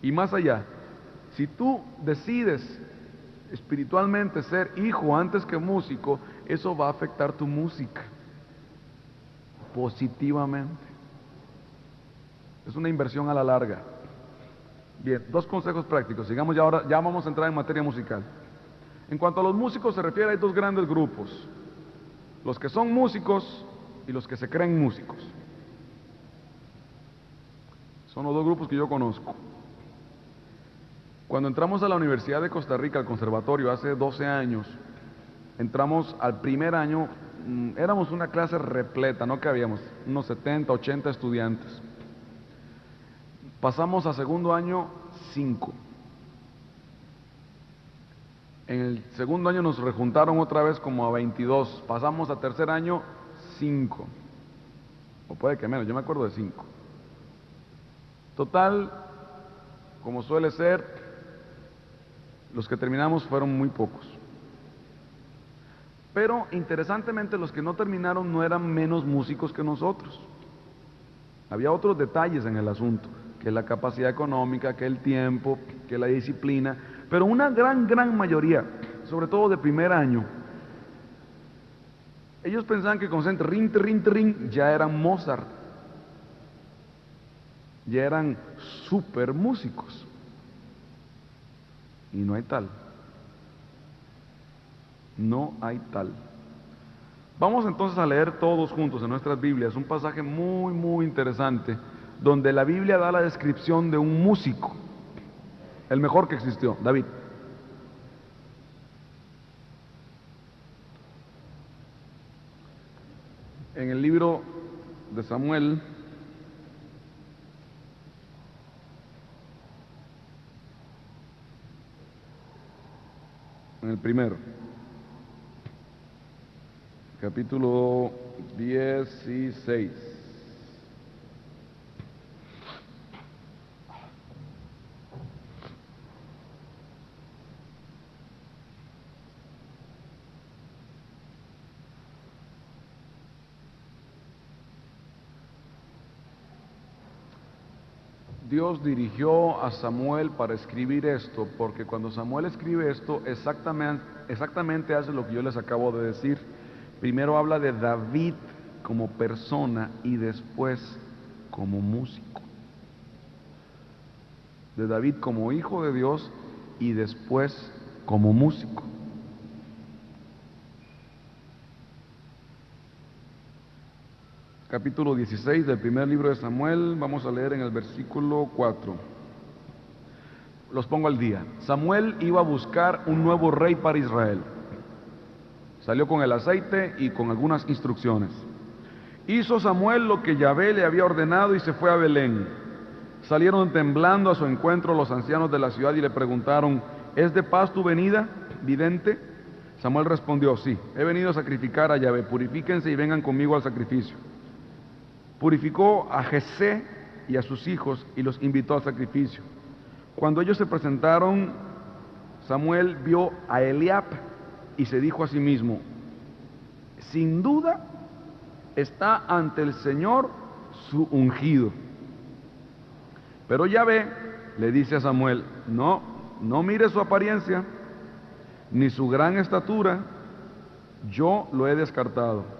Y más allá, si tú decides espiritualmente ser hijo antes que músico, eso va a afectar tu música positivamente. Es una inversión a la larga. Bien, dos consejos prácticos. Sigamos ya ahora, ya vamos a entrar en materia musical. En cuanto a los músicos se refiere, hay dos grandes grupos: los que son músicos y los que se creen músicos. Son los dos grupos que yo conozco. Cuando entramos a la Universidad de Costa Rica, al conservatorio, hace 12 años, entramos al primer año, éramos una clase repleta, no cabíamos, unos 70, 80 estudiantes. Pasamos a segundo año 5. En el segundo año nos rejuntaron otra vez como a 22. Pasamos a tercer año 5. O puede que menos, yo me acuerdo de 5. Total, como suele ser, los que terminamos fueron muy pocos. Pero interesantemente los que no terminaron no eran menos músicos que nosotros. Había otros detalles en el asunto, que la capacidad económica, que el tiempo, que la disciplina, pero una gran mayoría, sobre todo de primer año, ellos pensaban que con ser rin, ya eran Mozart, ya eran super músicos, y no hay tal, no hay tal. Vamos entonces a leer todos juntos en nuestras Biblias un pasaje muy interesante, donde la Biblia da la descripción de un músico, el mejor que existió, David. En el libro de Samuel, en el primero, capítulo 16. Dios dirigió a Samuel para escribir esto, porque cuando Samuel escribe esto, exactamente hace lo que yo les acabo de decir. Primero habla de David como persona y después como músico. De David como hijo de Dios y después como músico. Capítulo 16 del primer libro de Samuel, vamos a leer en el versículo 4. Los pongo al día. Samuel iba a buscar un nuevo rey para Israel. Salió con el aceite y con algunas instrucciones. Hizo Samuel lo que Yahvé le había ordenado y se fue a Belén. Salieron temblando a su encuentro los ancianos de la ciudad y le preguntaron: ¿es de paz tu venida, vidente? Samuel respondió: sí, he venido a sacrificar a Yahvé, purifíquense y vengan conmigo al sacrificio. Purificó a Jesé y a sus hijos y los invitó al sacrificio. Cuando ellos se presentaron, Samuel vio a Eliab y se dijo a sí mismo: sin duda está ante el Señor su ungido. Pero Yahvé le dice a Samuel: no mire su apariencia ni su gran estatura, yo lo he descartado.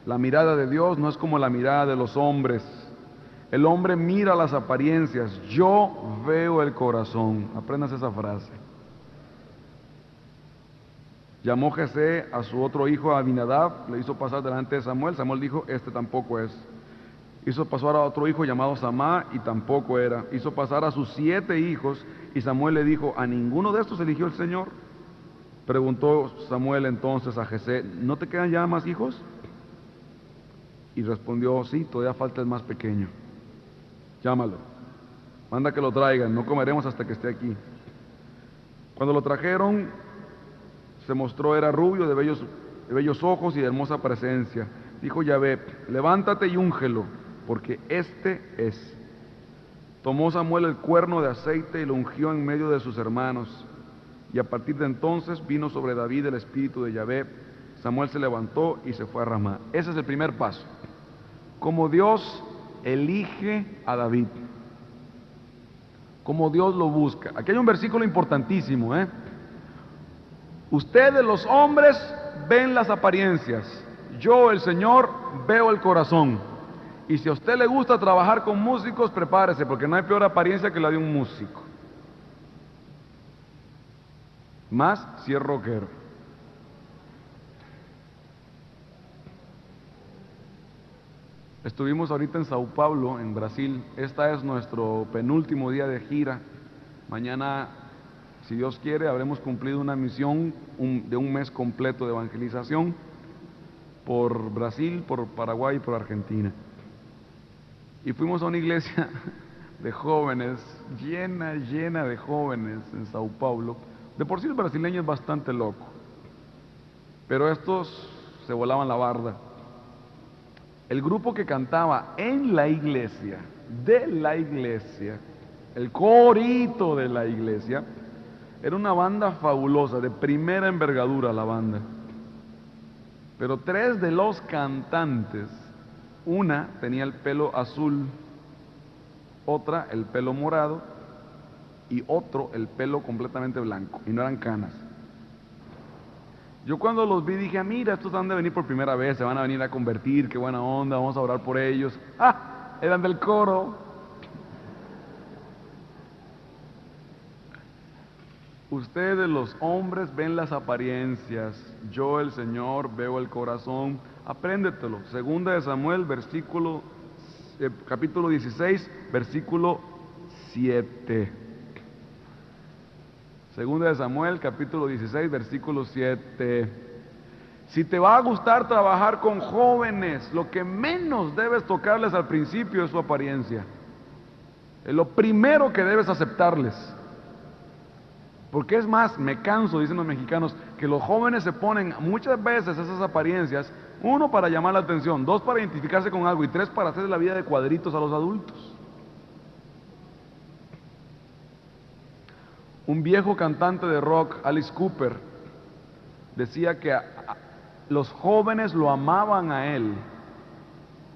La mirada de Dios no es como la mirada de los hombres. El hombre mira las apariencias, yo veo el corazón. Aprendas esa frase. Llamó Jesé a su otro hijo Abinadab, le hizo pasar delante de Samuel. Samuel dijo, este tampoco es. Hizo pasar a otro hijo llamado Samá, y tampoco era. Hizo pasar a sus 7 hijos, y Samuel le dijo, ¿a ninguno de estos eligió el Señor? Preguntó Samuel entonces a Jesé, ¿no te quedan ya más hijos? Y respondió, sí, todavía falta el más pequeño. Llámalo, manda que lo traigan, no comeremos hasta que esté aquí. Cuando lo trajeron, se mostró, era rubio, de bellos ojos y de hermosa presencia. Dijo Yahvé, levántate y úngelo, porque este es. Tomó Samuel el cuerno de aceite y lo ungió en medio de sus hermanos. Y a partir de entonces vino sobre David el espíritu de Yahvé. Samuel se levantó y se fue a Ramá. Ese es el primer paso. Como Dios elige a David. Como Dios lo busca. Aquí hay un versículo importantísimo, Ustedes los hombres ven las apariencias. Yo, el Señor, veo el corazón. Y si a usted le gusta trabajar con músicos, prepárese, porque no hay peor apariencia que la de un músico. Más si es rockero. Estuvimos ahorita en Sao Paulo, en Brasil. Esta es nuestro penúltimo día de gira. Mañana, si Dios quiere, habremos cumplido una misión de un mes completo de evangelización por Brasil, por Paraguay y por Argentina. Y fuimos a una iglesia de jóvenes, llena de jóvenes en Sao Paulo. De por sí el brasileño es bastante loco, pero estos se volaban la barda. El grupo que cantaba en la iglesia, de la iglesia, el corito de la iglesia, era una banda fabulosa, de primera envergadura la banda. Pero 3 de los cantantes, una tenía el pelo azul, otra el pelo morado y otro el pelo completamente blanco, y no eran canas. Yo cuando los vi dije, mira, estos han de venir por primera vez, se van a venir a convertir, qué buena onda, vamos a orar por ellos. ¡Ah! Eran del coro. Ustedes los hombres ven las apariencias, yo el Señor veo el corazón. Apréndetelo. Segunda de Samuel, capítulo 16, versículo 7. Segunda de Samuel, capítulo 16, versículo 7. Si te va a gustar trabajar con jóvenes, lo que menos debes tocarles al principio es su apariencia. Es lo primero que debes aceptarles. Porque es más, me canso, dicen los mexicanos, que los jóvenes se ponen muchas veces esas apariencias, 1 para llamar la atención, 2 para identificarse con algo y 3 para hacer la vida de cuadritos a los adultos. Un viejo cantante de rock, Alice Cooper, decía que los jóvenes lo amaban a él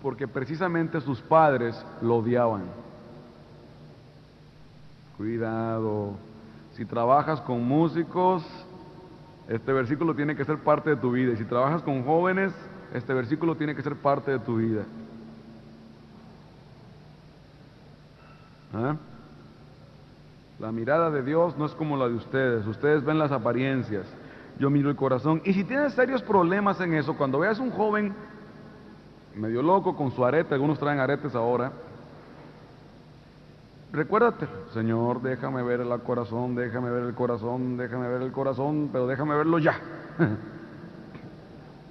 porque precisamente sus padres lo odiaban. Cuidado. Si trabajas con músicos, este versículo tiene que ser parte de tu vida. Y si trabajas con jóvenes, este versículo tiene que ser parte de tu vida. La mirada de Dios no es como la de ustedes. Ustedes ven las apariencias. Yo miro el corazón. Y si tienes serios problemas en eso, cuando veas un joven medio loco con su arete, algunos traen aretes ahora, recuérdate, Señor, déjame ver el corazón, déjame ver el corazón, déjame ver el corazón, pero déjame verlo ya,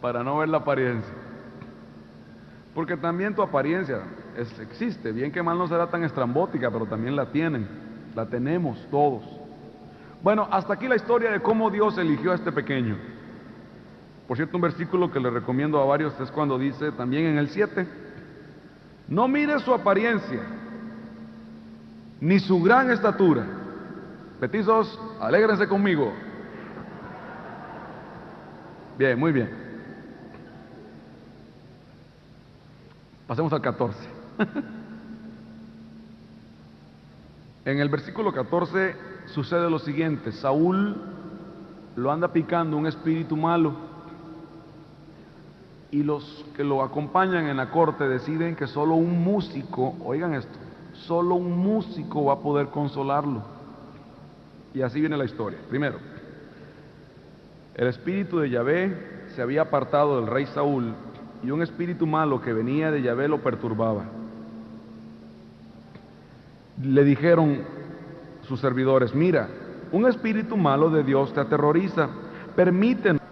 para no ver la apariencia. Porque también tu apariencia existe, bien que mal no será tan estrambótica, pero también la tienen, la tenemos todos. Bueno, hasta aquí la historia de cómo Dios eligió a este pequeño. Por cierto, un versículo que le recomiendo a varios es cuando dice, también en el 7, no mires su apariencia, ni su gran estatura. Petizos, alégrense conmigo. Bien, muy bien. Pasemos al 14. En el versículo 14 sucede lo siguiente: Saúl lo anda picando un espíritu malo. y los que lo acompañan en la corte deciden que solo un músico, oigan esto, solo un músico va a poder consolarlo. Y así viene la historia. Primero, el espíritu de Yahvé se había apartado del rey Saúl y un espíritu malo que venía de Yahvé lo perturbaba. Le dijeron sus servidores: mira, un espíritu malo de Dios te aterroriza, permítenos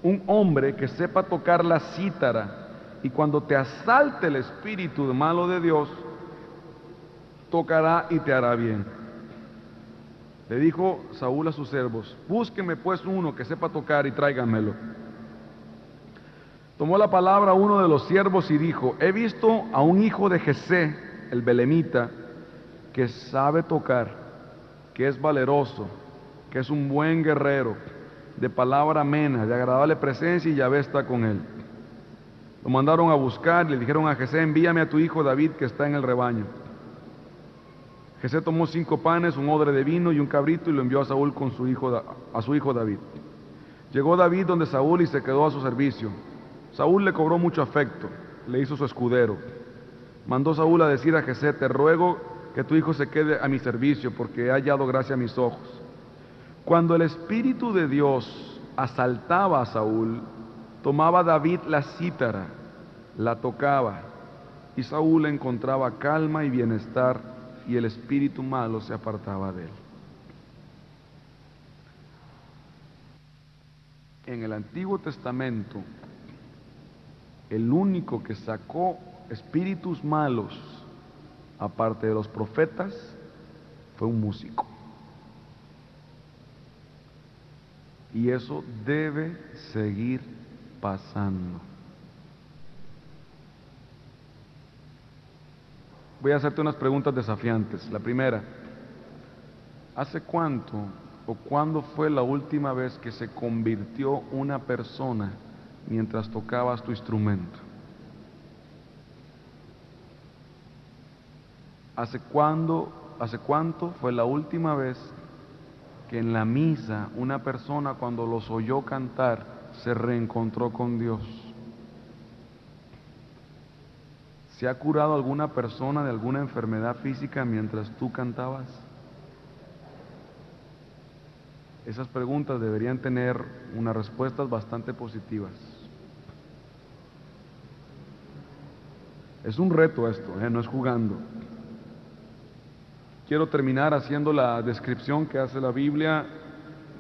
un hombre que sepa tocar la cítara, y cuando te asalte el espíritu malo de Dios, tocará y te hará bien. Le dijo Saúl a sus siervos: búsqueme pues uno que sepa tocar y tráiganmelo. Tomó la palabra uno de los siervos y dijo: he visto a un hijo de Jesé, el belemita, que sabe tocar, que es valeroso, que es un buen guerrero, de palabra amena, de agradable presencia, y Yahvé está con él. Lo mandaron a buscar y le dijeron a Jesé: envíame a tu hijo David, que está en el rebaño. Jesé tomó 5 panes, un odre de vino y un cabrito, y lo envió a Saúl con su hijo David. Llegó David donde Saúl y se quedó a su servicio. Saúl le cobró mucho afecto, le hizo su escudero. Mandó Saúl a decir a Jesé: te ruego que tu hijo se quede a mi servicio, porque he hallado gracia a mis ojos. Cuando el Espíritu de Dios asaltaba a Saúl, tomaba David la cítara, la tocaba, y Saúl encontraba calma y bienestar, y el espíritu malo se apartaba de él. En el Antiguo Testamento, el único que sacó espíritus malos, aparte de los profetas, fue un músico. Y eso debe seguir pasando. Voy a hacerte unas preguntas desafiantes. La primera: ¿hace cuánto o cuándo fue la última vez que se convirtió una persona mientras tocabas tu instrumento? ¿Hace cuánto fue la última vez que en la misa una persona, cuando los oyó cantar, se reencontró con Dios? ¿Se ha curado alguna persona de alguna enfermedad física mientras tú cantabas? Esas preguntas deberían tener unas respuestas bastante positivas. Es un reto esto, no es jugando. Quiero terminar haciendo la descripción que hace la Biblia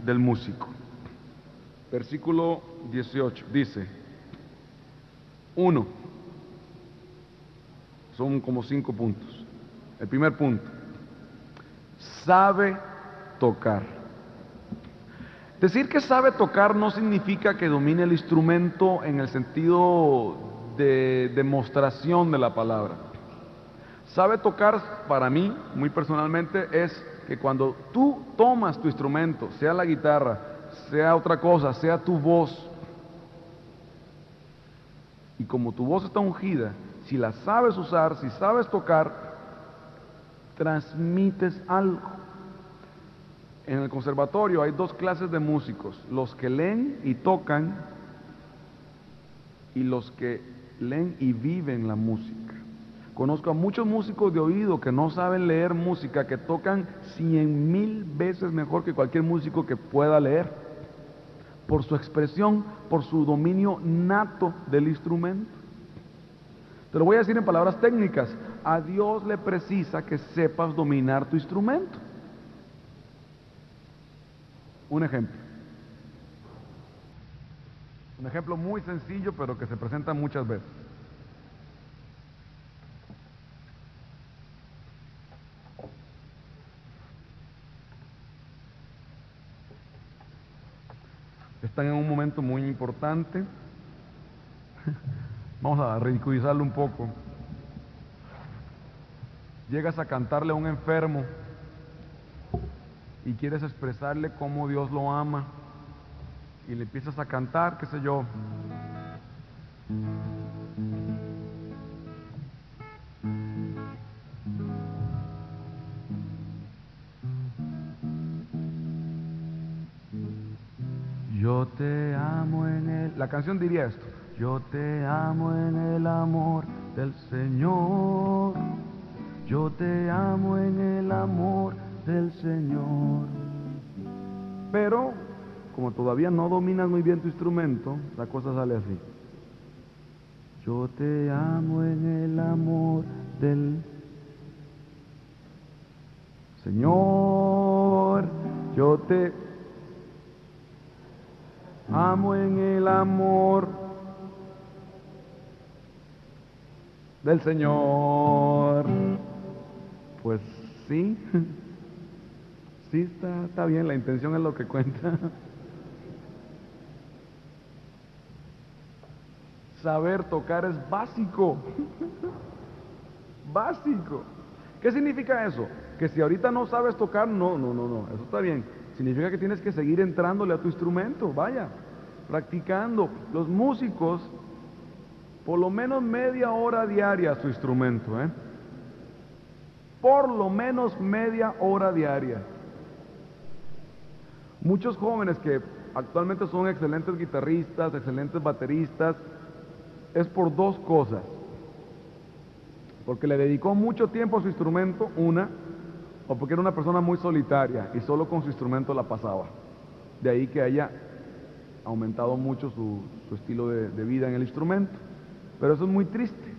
del músico. Versículo 18 dice: 1. Son como 5 puntos. El primer punto: sabe tocar. Decir que sabe tocar no significa que domine el instrumento en el sentido de demostración de la palabra. Sabe tocar, para mí, muy personalmente, es que cuando tú tomas tu instrumento, sea la guitarra, sea otra cosa, sea tu voz, y como tu voz está ungida, si la sabes usar, si sabes tocar, transmites algo. En el conservatorio hay 2 clases de músicos: los que leen y tocan, y los que leen y viven la música. Conozco a muchos músicos de oído que no saben leer música, que tocan 100,000 veces mejor que cualquier músico que pueda leer, por su expresión, por su dominio nato del instrumento. Te lo voy a decir en palabras técnicas: a Dios le precisa que sepas dominar tu instrumento. Un ejemplo muy sencillo, pero que se presenta muchas veces. Están en un momento muy importante. Vamos a ridiculizarlo un poco. Llegas a cantarle a un enfermo y quieres expresarle cómo Dios lo ama, y le empiezas a cantar, qué sé yo, yo te amo en él. La canción diría esto: Yo te amo en el amor del Señor. Yo te amo en el amor del Señor. Pero, como todavía no dominas muy bien tu instrumento, la cosa sale así. Yo te amo en el amor del Señor. Yo te amo en el amor del Señor. Pues sí, sí está bien, la intención es lo que cuenta. Saber tocar es básico, básico. ¿Qué significa eso? Que si ahorita no sabes tocar, no, eso está bien. Significa que tienes que seguir entrándole a tu instrumento, vaya, practicando. Los músicos, por lo menos media hora diaria a su instrumento, ¿eh? Por lo menos media hora diaria. Muchos jóvenes que actualmente son excelentes guitarristas, excelentes bateristas, es por dos cosas. Porque le dedicó mucho tiempo a su instrumento, una, o porque era una persona muy solitaria y solo con su instrumento la pasaba. De ahí que haya aumentado mucho su estilo de vida en el instrumento. Pero eso es muy triste.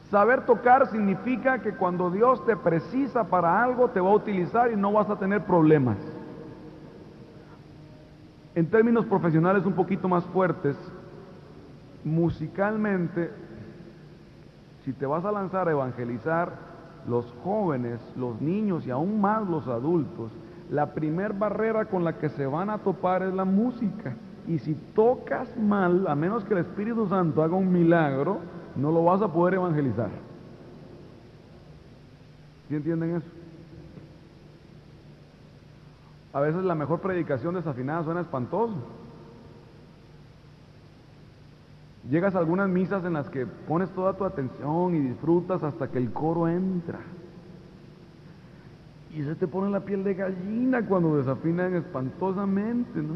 Saber tocar significa que cuando Dios te precisa para algo, te va a utilizar y no vas a tener problemas. En términos profesionales un poquito más fuertes, musicalmente, si te vas a lanzar a evangelizar, los jóvenes, los niños y aún más los adultos, la primer barrera con la que se van a topar es la música. Y si tocas mal, a menos que el Espíritu Santo haga un milagro, no lo vas a poder evangelizar. ¿Sí entienden eso? A veces la mejor predicación desafinada suena espantoso. Llegas a algunas misas en las que pones toda tu atención y disfrutas hasta que el coro entra. Y se te pone la piel de gallina cuando desafinan espantosamente, ¿no?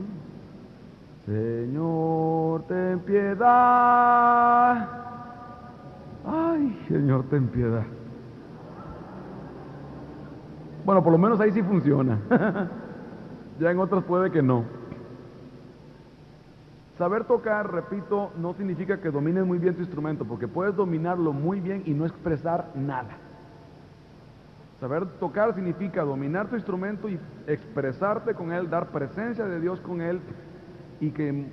Señor, ten piedad. Ay, Señor, ten piedad. Bueno, por lo menos ahí sí funciona. Ya en otras puede que no. Saber tocar, repito, no significa que domines muy bien tu instrumento, porque puedes dominarlo muy bien y no expresar nada. Saber tocar significa dominar tu instrumento y expresarte con él, dar presencia de Dios con él, y que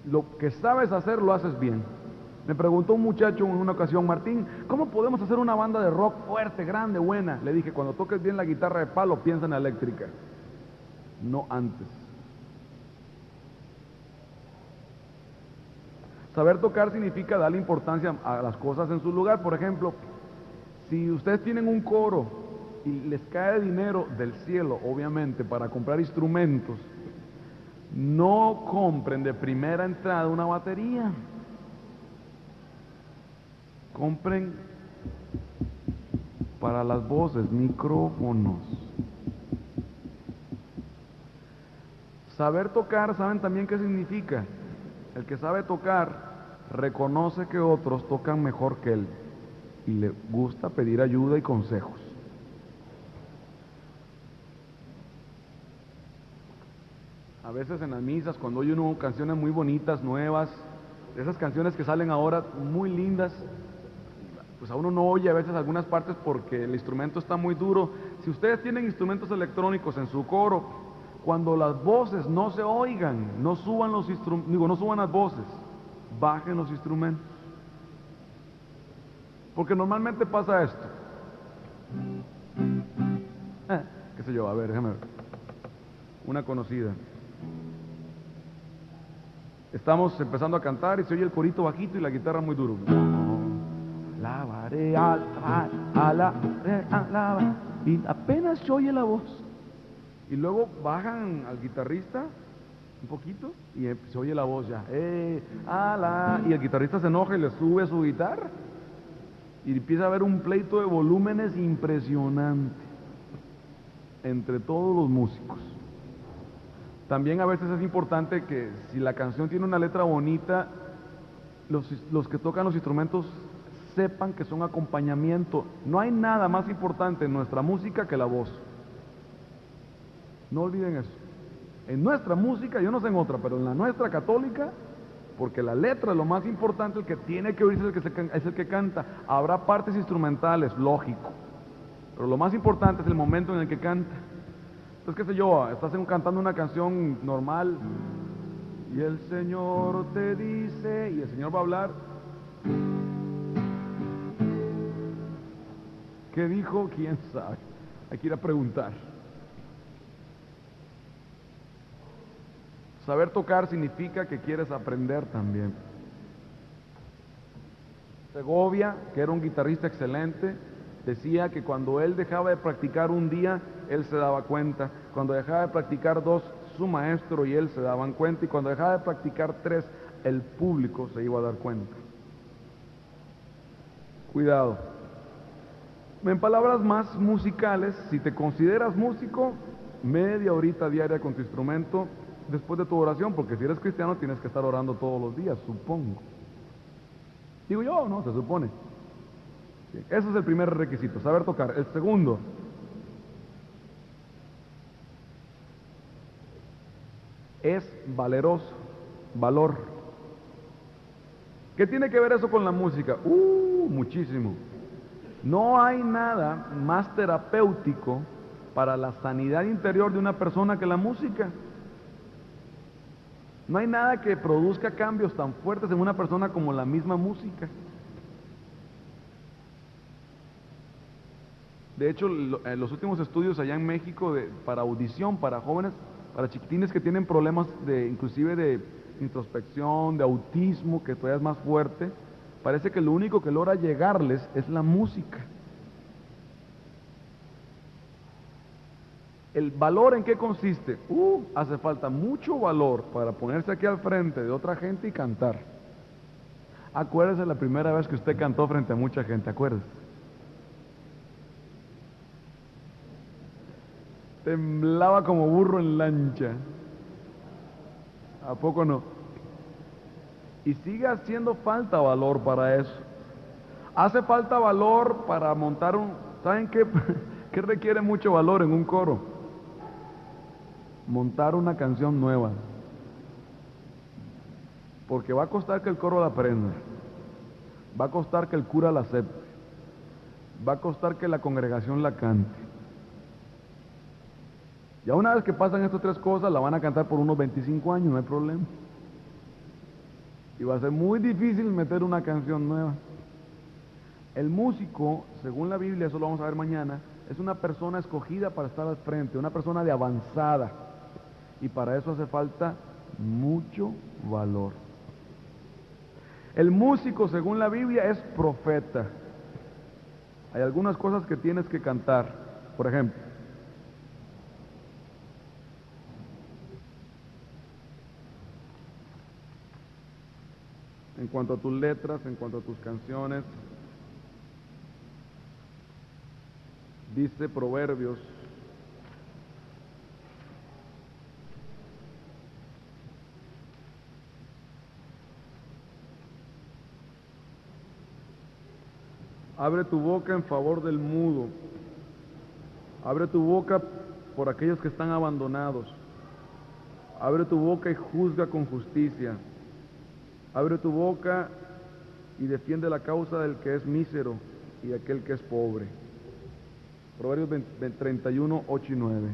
lo que sabes hacer lo haces bien. Me preguntó un muchacho en una ocasión: Martín, ¿cómo podemos hacer una banda de rock fuerte, grande, buena? Le dije: cuando toques bien la guitarra de palo, piensa en la eléctrica, no antes. Saber tocar significa darle importancia a las cosas en su lugar. Por ejemplo, si ustedes tienen un coro y les cae dinero del cielo, obviamente, para comprar instrumentos, no compren de primera entrada una batería. Compren para las voces micrófonos. Saber tocar, ¿saben también qué significa? El que sabe tocar reconoce que otros tocan mejor que él y le gusta pedir ayuda y consejos. A veces en las misas, cuando oye uno canciones muy bonitas, nuevas, esas canciones que salen ahora muy lindas, pues a uno no oye a veces algunas partes porque el instrumento está muy duro. Si ustedes tienen instrumentos electrónicos en su coro, cuando las voces no se oigan, no suban no suban las voces, bajen los instrumentos. Porque normalmente pasa esto. Qué sé yo, a ver, déjame ver. Una conocida. Estamos empezando a cantar y se oye el corito bajito y la guitarra muy duro. Y apenas se oye la voz. Y luego bajan al guitarrista un poquito y se oye la voz ya. Y el guitarrista se enoja y le sube su guitarra. Y empieza a haber un pleito de volúmenes impresionante entre todos los músicos. También a veces es importante que si la canción tiene una letra bonita, los que tocan los instrumentos sepan que son acompañamiento. No hay nada más importante en nuestra música que la voz. No olviden eso. En nuestra música, yo no sé en otra, pero en la nuestra católica, porque la letra es lo más importante, el que tiene que oírse es el que canta. Habrá partes instrumentales, lógico, pero lo más importante es el momento en el que canta. Entonces, qué sé yo, estás cantando una canción normal y el Señor te dice, y el Señor va a hablar. ¿Qué dijo? ¿Quién sabe? Hay que ir a preguntar. Saber tocar significa que quieres aprender también. Segovia, que era un guitarrista excelente, decía que cuando él dejaba de practicar un día, él se daba cuenta. Cuando dejaba de practicar dos, su maestro y él se daban cuenta. Y cuando dejaba de practicar tres, el público se iba a dar cuenta. Cuidado. En palabras más musicales, si te consideras músico, media horita diaria con tu instrumento después de tu oración, porque si eres cristiano tienes que estar orando todos los días, supongo. Digo yo, no, se supone. Sí, ese es el primer requisito, saber tocar. El segundo, es valeroso, valor. ¿Qué tiene que ver eso con la música? Muchísimo. No hay nada más terapéutico para la sanidad interior de una persona que la música. No hay nada que produzca cambios tan fuertes en una persona como la misma música. De hecho, los últimos estudios allá en México para audición, para jóvenes, para chiquitines que tienen problemas inclusive de introspección, de autismo, que todavía es más fuerte, parece que lo único que logra llegarles es la música. ¿El valor en qué consiste? Hace falta mucho valor para ponerse aquí al frente de otra gente y cantar. Acuérdese la primera vez que usted cantó frente a mucha gente, acuérdese. Temblaba como burro en lancha. ¿A poco no? Y sigue haciendo falta valor para eso. Hace falta valor para montar ¿saben qué? ¿Qué requiere mucho valor en un coro? Montar una canción nueva. Porque va a costar que el coro la aprenda. Va a costar que el cura la acepte. Va a costar que la congregación la cante. Ya una vez que pasan estas tres cosas, la van a cantar por unos 25 años, no hay problema. Y va a ser muy difícil meter una canción nueva. El músico, según la Biblia, eso lo vamos a ver mañana, es una persona escogida para estar al frente, una persona de avanzada. Y para eso hace falta mucho valor. El músico, según la Biblia, es profeta. Hay algunas cosas que tienes que cantar. Por ejemplo, en cuanto a tus letras, en cuanto a tus canciones, dice Proverbios, abre tu boca en favor del mudo, abre tu boca por aquellos que están abandonados, abre tu boca y juzga con justicia, abre tu boca y defiende la causa del que es mísero y aquel que es pobre. Proverbios 31, 8 y 9.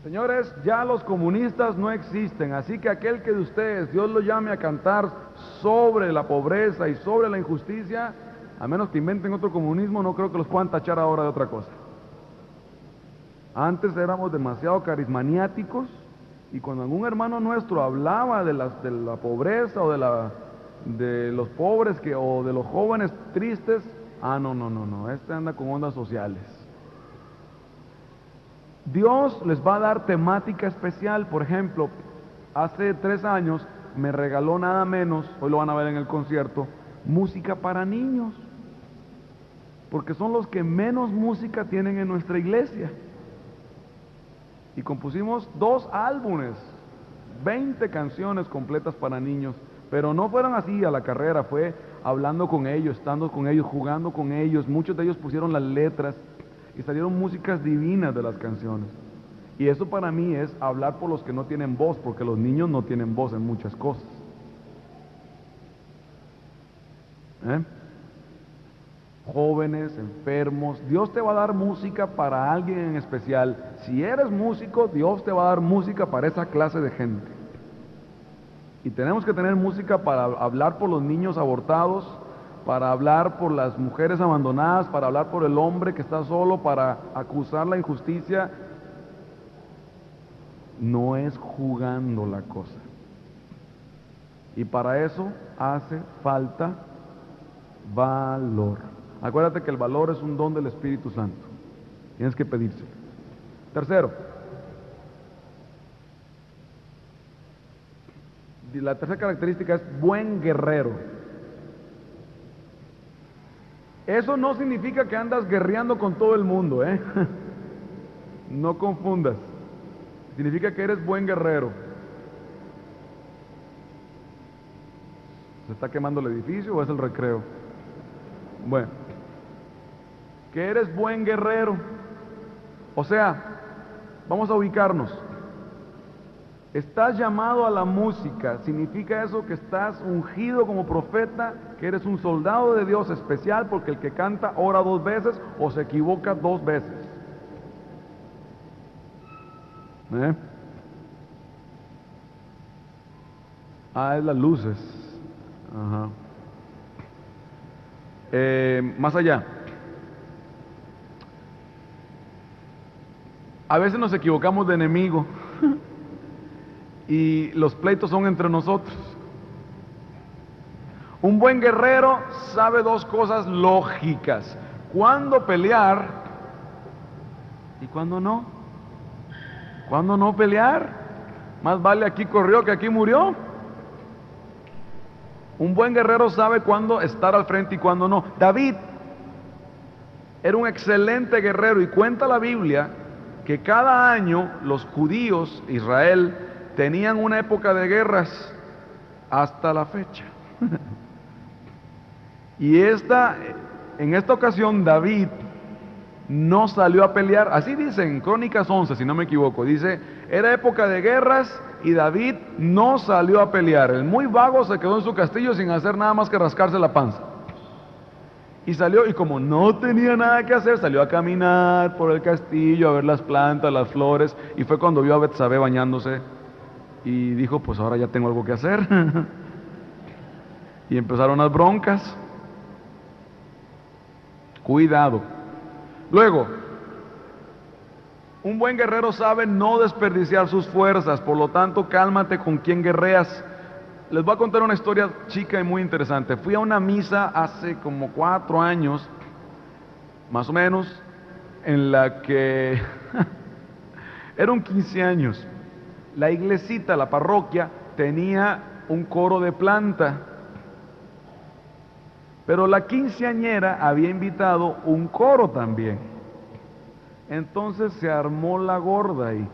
Señores, ya los comunistas no existen, así que aquel que de ustedes Dios lo llame a cantar sobre la pobreza y sobre la injusticia, a menos que inventen otro comunismo, no creo que los puedan tachar ahora de otra cosa. Antes éramos demasiado carismaniáticos y cuando algún hermano nuestro hablaba de la pobreza o de los pobres o de los jóvenes tristes, no, este anda con ondas sociales. Dios les va a dar temática especial. Por ejemplo, hace 3 años me regaló nada menos, hoy lo van a ver en el concierto, música para niños. porque son los que menos música tienen en nuestra iglesia. Y compusimos 2 álbumes, 20 canciones completas para niños, pero no fueron así a la carrera, fue hablando con ellos, estando con ellos, jugando con ellos. Muchos de ellos pusieron las letras y salieron músicas divinas de las canciones. Y eso para mí es hablar por los que no tienen voz, porque los niños no tienen voz en muchas cosas. Jóvenes, enfermos, Dios te va a dar música para alguien en especial. Si eres músico, Dios te va a dar música para esa clase de gente. Y tenemos que tener música para hablar por los niños abortados, para hablar por las mujeres abandonadas, para hablar por el hombre que está solo, para acusar la injusticia. No es jugando la cosa. Y para eso hace falta valor. Acuérdate que el valor es un don del Espíritu Santo. Tienes que pedírselo. Tercero, la tercera característica es buen guerrero. Eso no significa que andas guerreando con todo el mundo, No confundas. Significa que eres buen guerrero. ¿Se está quemando el edificio o es el recreo? Bueno, que eres buen guerrero. O sea, vamos a ubicarnos. Estás llamado a la música. ¿Significa eso que estás ungido como profeta? ¿Que eres un soldado de Dios especial porque el que canta ora 2 veces o se equivoca 2 veces? Es las luces. Ajá. Más allá. A veces nos equivocamos de enemigo y los pleitos son entre nosotros. Un buen guerrero sabe 2 cosas lógicas: cuándo pelear y cuándo no. ¿Cuándo no pelear? Más vale aquí corrió que aquí murió. Un buen guerrero sabe cuándo estar al frente y cuándo no. David era un excelente guerrero y cuenta la Biblia que cada año los judíos, Israel, tenían una época de guerras hasta la fecha. Y en esta ocasión David no salió a pelear. Así dice en Crónicas 11, si no me equivoco. Dice, era época de guerras y David no salió a pelear. El muy vago se quedó en su castillo sin hacer nada más que rascarse la panza. Y salió, y como no tenía nada que hacer, salió a caminar por el castillo, a ver las plantas, las flores, y fue cuando vio a Betsabé bañándose, y dijo, pues ahora ya tengo algo que hacer. Y empezaron las broncas. Cuidado. Luego, un buen guerrero sabe no desperdiciar sus fuerzas, por lo tanto, cálmate con quien guerreas. Les voy a contar una historia chica y muy interesante. Fui a una misa hace como 4 años, más o menos, en la que eran 15 años. La iglesita, la parroquia, tenía un coro de planta, pero la quinceañera había invitado un coro también. Entonces se armó la gorda ahí.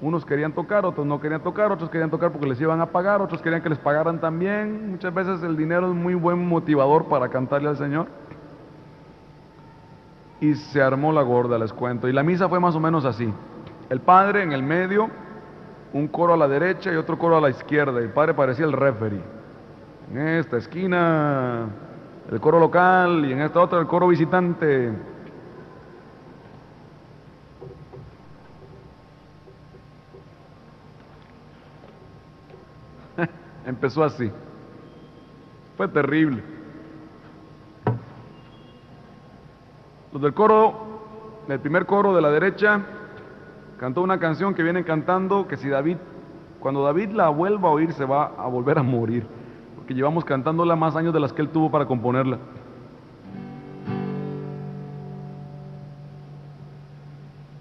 Unos querían tocar, otros no querían tocar, otros querían tocar porque les iban a pagar, otros querían que les pagaran también. Muchas veces el dinero es muy buen motivador para cantarle al Señor. Y se armó la gorda, les cuento. Y la misa fue más o menos así. El padre en el medio, un coro a la derecha y otro coro a la izquierda. El padre parecía el referee. En esta esquina el coro local y en esta otra el coro visitante. Empezó así. Fue terrible. Los del coro, el primer coro de la derecha, cantó una canción que vienen cantando, que si cuando David la vuelva a oír, se va a volver a morir, porque llevamos cantándola más años de las que él tuvo para componerla.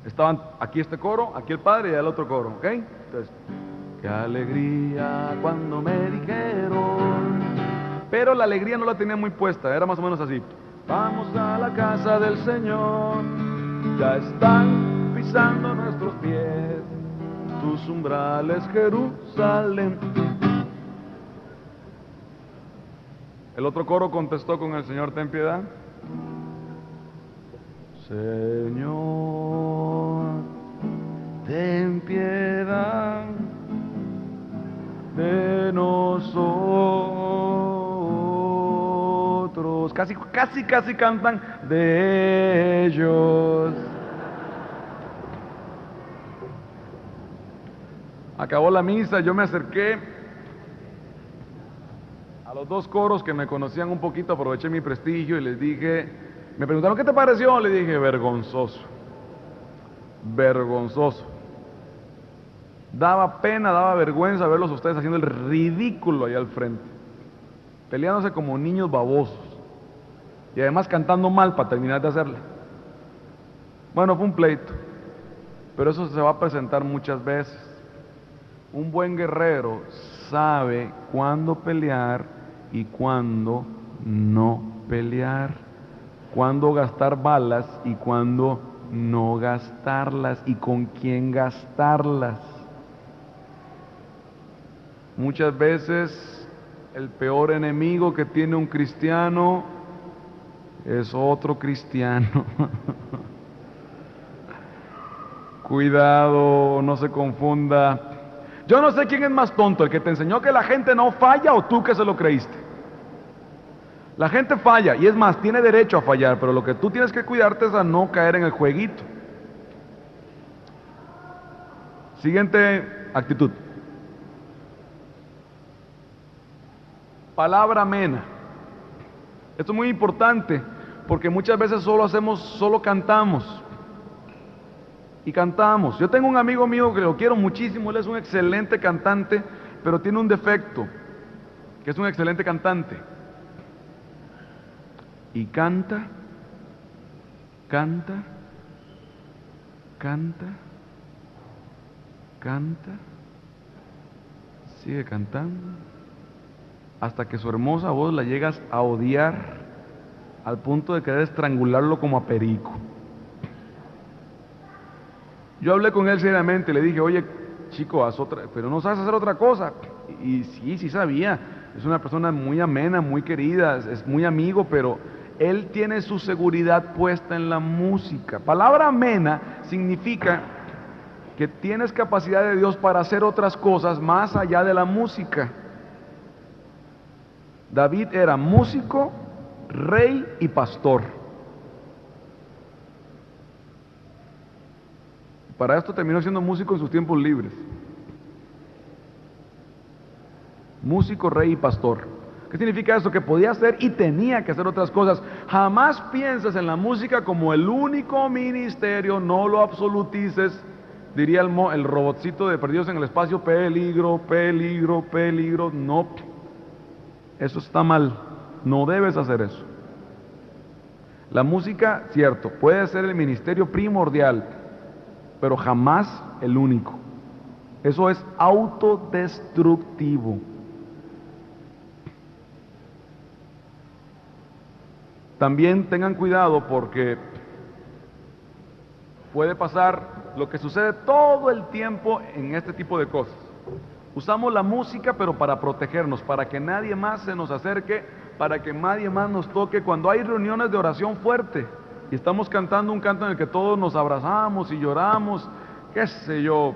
Estaban aquí este coro, aquí el padre y el otro coro, ¿ok? Entonces, qué alegría cuando me dijeron. Pero la alegría no la tenía muy puesta, era más o menos así. Vamos a la casa del Señor, ya están pisando nuestros pies tus umbrales, Jerusalén. El otro coro contestó con el Señor, ten piedad. Señor, ten piedad de nosotros. Casi cantan de ellos. Acabó la misa, yo me acerqué a los dos coros que me conocían un poquito, aproveché mi prestigio y les dije, me preguntaron, ¿qué te pareció? Le dije, vergonzoso, vergonzoso. Daba pena, daba vergüenza verlos a ustedes haciendo el ridículo ahí al frente, peleándose como niños babosos y además cantando mal para terminar de hacerla. Bueno, fue un pleito, pero eso se va a presentar muchas veces. Un buen guerrero sabe cuándo pelear y cuándo no pelear, cuándo gastar balas y cuándo no gastarlas y con quién gastarlas. Muchas veces el peor enemigo que tiene un cristiano es otro cristiano. Cuidado, no se confunda. Yo no sé quién es más tonto, el que te enseñó que la gente no falla o tú que se lo creíste. La gente falla, y es más, tiene derecho a fallar, pero lo que tú tienes que cuidarte es a no caer en el jueguito. Siguiente actitud. Palabra amena. Esto es muy importante, porque muchas veces solo cantamos. Y cantamos. Yo tengo un amigo mío que lo quiero muchísimo, él es un excelente cantante, pero tiene un defecto, que es un excelente cantante. Y canta, canta, canta, canta, sigue cantando, hasta que su hermosa voz la llegas a odiar al punto de querer estrangularlo como a perico. Yo hablé con él seriamente, le dije, oye, chico, haz otra, pero no sabes hacer otra cosa. Y sí sabía, es una persona muy amena, muy querida, es muy amigo, pero él tiene su seguridad puesta en la música. Palabra amena significa que tienes capacidad de Dios para hacer otras cosas más allá de la música. David era músico, rey y pastor. Para esto terminó siendo músico en sus tiempos libres. Músico, rey y pastor. ¿Qué significa eso? Que podía hacer y tenía que hacer otras cosas. Jamás pienses en la música como el único ministerio, no lo absolutices. Diría el robotcito de Perdidos en el Espacio, peligro, peligro, peligro. No, eso está mal, no debes hacer eso. La música, cierto, puede ser el ministerio primordial, pero jamás el único. Eso es autodestructivo. También tengan cuidado porque puede pasar lo que sucede todo el tiempo en este tipo de cosas. Usamos la música pero para protegernos, para que nadie más se nos acerque, para que nadie más nos toque. Cuando hay reuniones de oración fuerte y estamos cantando un canto en el que todos nos abrazamos y lloramos, qué sé yo,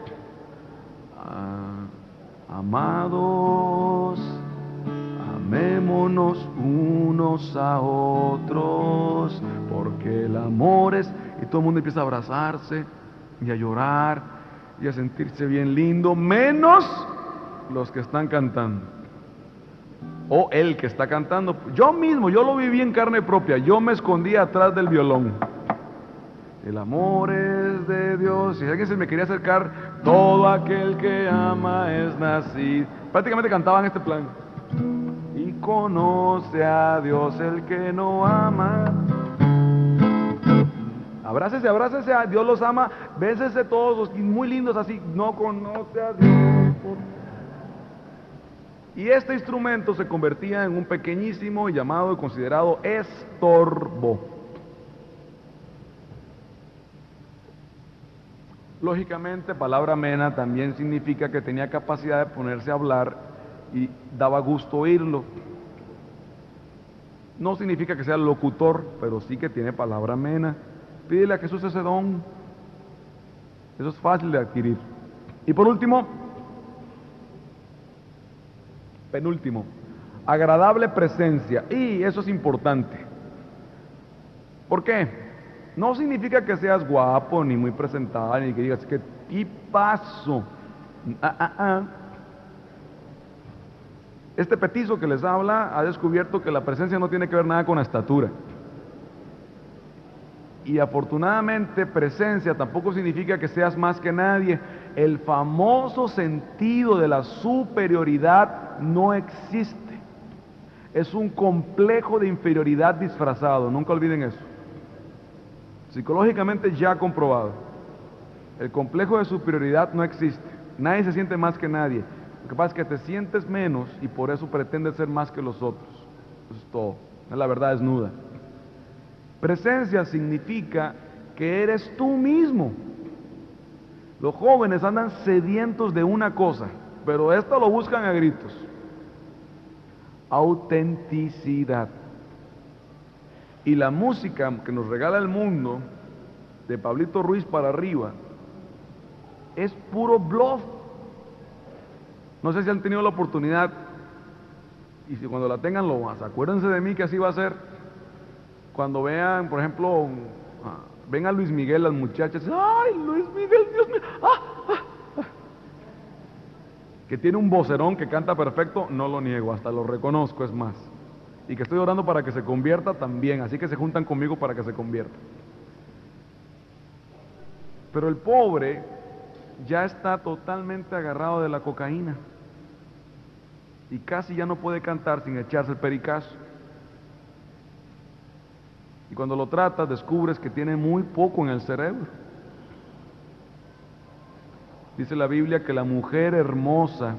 amados, amémonos unos a otros, porque el amor es... Y todo el mundo empieza a abrazarse y a llorar y a sentirse bien lindo, menos los que están cantando. O el que está cantando. Yo mismo, yo lo viví en carne propia. Yo me escondía atrás del violón. El amor es de Dios. Si alguien se me quería acercar, todo aquel que ama es nacido. Prácticamente cantaban este plan. Y conoce a Dios el que no ama. Abrácese, abrácese, a Dios los ama. Bésense todos, muy lindos así. No conoce a Dios. Y este instrumento se convertía en un pequeñísimo y llamado y considerado estorbo. Lógicamente, palabra amena también significa que tenía capacidad de ponerse a hablar y daba gusto oírlo. No significa que sea locutor, pero sí que tiene palabra amena. Pídele a Jesús ese don. Eso es fácil de adquirir. Y por último, penúltimo, agradable presencia. Y eso es importante. ¿Por qué? No significa que seas guapo, ni muy presentable, ni que digas, qué tipazo. Este petizo que les habla ha descubierto que la presencia no tiene que ver nada con la estatura. Y afortunadamente presencia tampoco significa que seas más que nadie. El famoso sentido de la superioridad no existe. Es un complejo de inferioridad disfrazado, nunca olviden eso. Psicológicamente ya comprobado. El complejo de superioridad no existe. Nadie se siente más que nadie. Lo que pasa es que te sientes menos y por eso pretendes ser más que los otros. Eso es todo. Es la verdad desnuda. Presencia significa que eres tú mismo. Los jóvenes andan sedientos de una cosa, pero esto lo buscan a gritos. Autenticidad. Y la música que nos regala el mundo, de Pablito Ruiz para arriba, es puro bluff. No sé si han tenido la oportunidad, y si cuando la tengan lo más, acuérdense de mí que así va a ser. Cuando vean, por ejemplo, ven a Luis Miguel, las muchachas, ¡ay, Luis Miguel, Dios mío! Que tiene un vocerón que canta perfecto, no lo niego, hasta lo reconozco, es más. Y que estoy orando para que se convierta también, así que se juntan conmigo para que se convierta. Pero el pobre ya está totalmente agarrado de la cocaína y casi ya no puede cantar sin echarse el pericazo. Y cuando lo tratas descubres que tiene muy poco en el cerebro. Dice la Biblia que la mujer hermosa,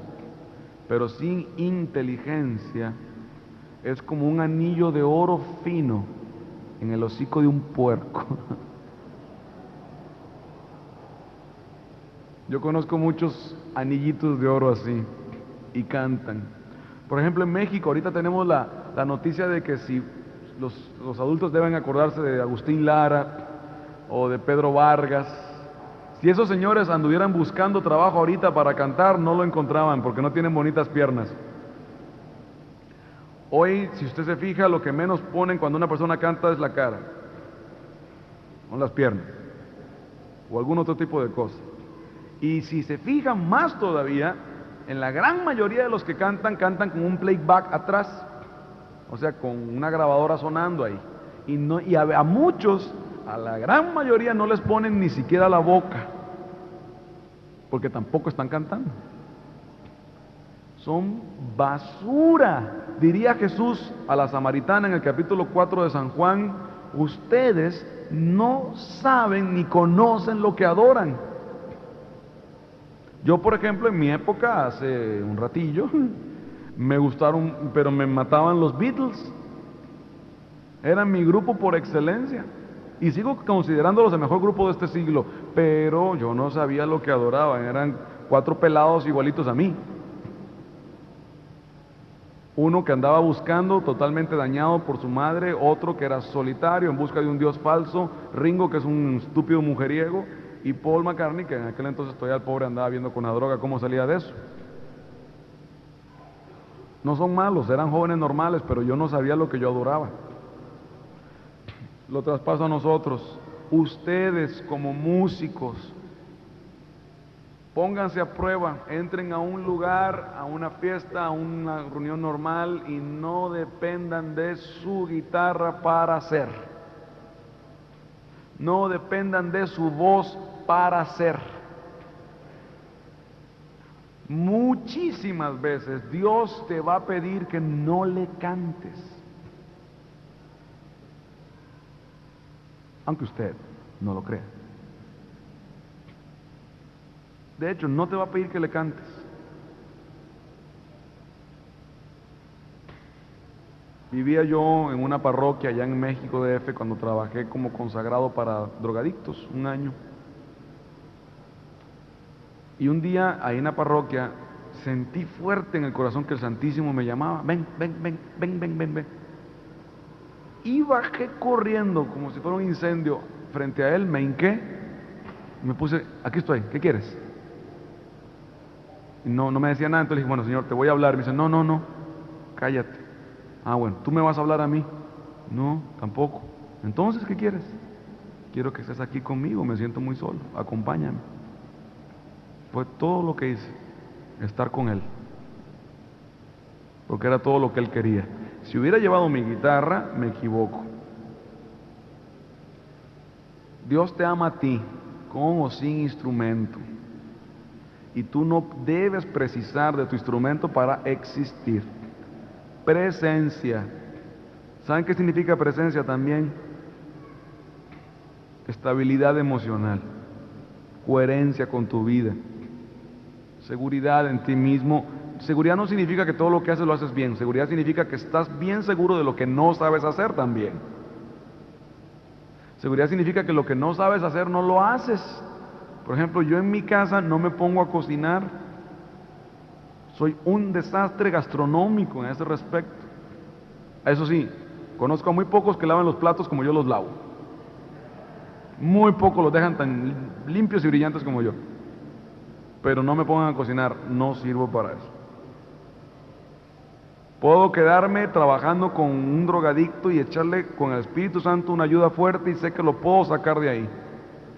pero sin inteligencia, es como un anillo de oro fino en el hocico de un puerco. Yo conozco muchos anillitos de oro así y cantan. Por ejemplo, en México ahorita tenemos la noticia de que si los adultos deben acordarse de Agustín Lara o de Pedro Vargas. Si esos señores anduvieran buscando trabajo ahorita para cantar, no lo encontraban porque no tienen bonitas piernas. Hoy, si usted se fija, lo que menos ponen cuando una persona canta es la cara, o las piernas, o algún otro tipo de cosa. Y si se fijan más todavía, en la gran mayoría de los que cantan, cantan con un playback atrás, o sea, con una grabadora sonando ahí. Y a muchos, a la gran mayoría no les ponen ni siquiera la boca, porque tampoco están cantando. Son basura. Diría Jesús a la samaritana en el capítulo 4 de San Juan, ustedes no saben ni conocen lo que adoran. Yo, por ejemplo, en mi época, hace un ratillo, me gustaron, pero me mataban los Beatles. Eran mi grupo por excelencia. Y sigo considerándolos el mejor grupo de este siglo, pero yo no sabía lo que adoraban. Eran 4 pelados igualitos a mí. Uno que andaba buscando, totalmente dañado por su madre, otro que era solitario en busca de un dios falso, Ringo, que es un estúpido mujeriego, y Paul McCartney, que en aquel entonces todavía el pobre andaba viendo con la droga cómo salía de eso. No son malos, eran jóvenes normales, pero yo no sabía lo que yo adoraba. Lo traspaso a nosotros. Ustedes como músicos, pónganse a prueba, entren a un lugar, a una fiesta, a una reunión normal y no dependan de su guitarra para hacer. No dependan de su voz para hacer. Muchísimas veces Dios te va a pedir que no le cantes, aunque usted no lo crea. De hecho, no te va a pedir que le cantes. Vivía yo en una parroquia allá en México DF cuando trabajé como consagrado para drogadictos un año. Y un día ahí en la parroquia sentí fuerte en el corazón que el Santísimo me llamaba, ven, ven, ven, ven, ven, ven, ven. Y bajé corriendo como si fuera un incendio frente a él, me hinqué y me puse, aquí estoy, ¿qué quieres? Y no me decía nada, entonces le dije, bueno, señor, te voy a hablar. Me dice, no, no, no, cállate. Ah, bueno, ¿tú me vas a hablar a mí? No, tampoco. Entonces, ¿qué quieres? Quiero que estés aquí conmigo, me siento muy solo, acompáñame. Fue todo lo que hice, estar con él, porque era todo lo que él quería. Si hubiera llevado mi guitarra, me equivoco. Dios te ama a ti, con o sin instrumento, y tú no debes precisar de tu instrumento para existir. Presencia. ¿Saben qué significa presencia también? Estabilidad emocional, coherencia con tu vida, seguridad en ti mismo. Seguridad no significa que todo lo que haces lo haces bien. Seguridad significa que estás bien seguro de lo que no sabes hacer también. Seguridad significa que lo que no sabes hacer no lo haces. Por ejemplo, yo en mi casa no me pongo a cocinar. Soy un desastre gastronómico en ese respecto. Eso sí, conozco a muy pocos que lavan los platos como yo los lavo. Muy pocos los dejan tan limpios y brillantes como yo. Pero no me pongan a cocinar, no sirvo para eso. Puedo quedarme trabajando con un drogadicto y echarle con el Espíritu Santo una ayuda fuerte y sé que lo puedo sacar de ahí,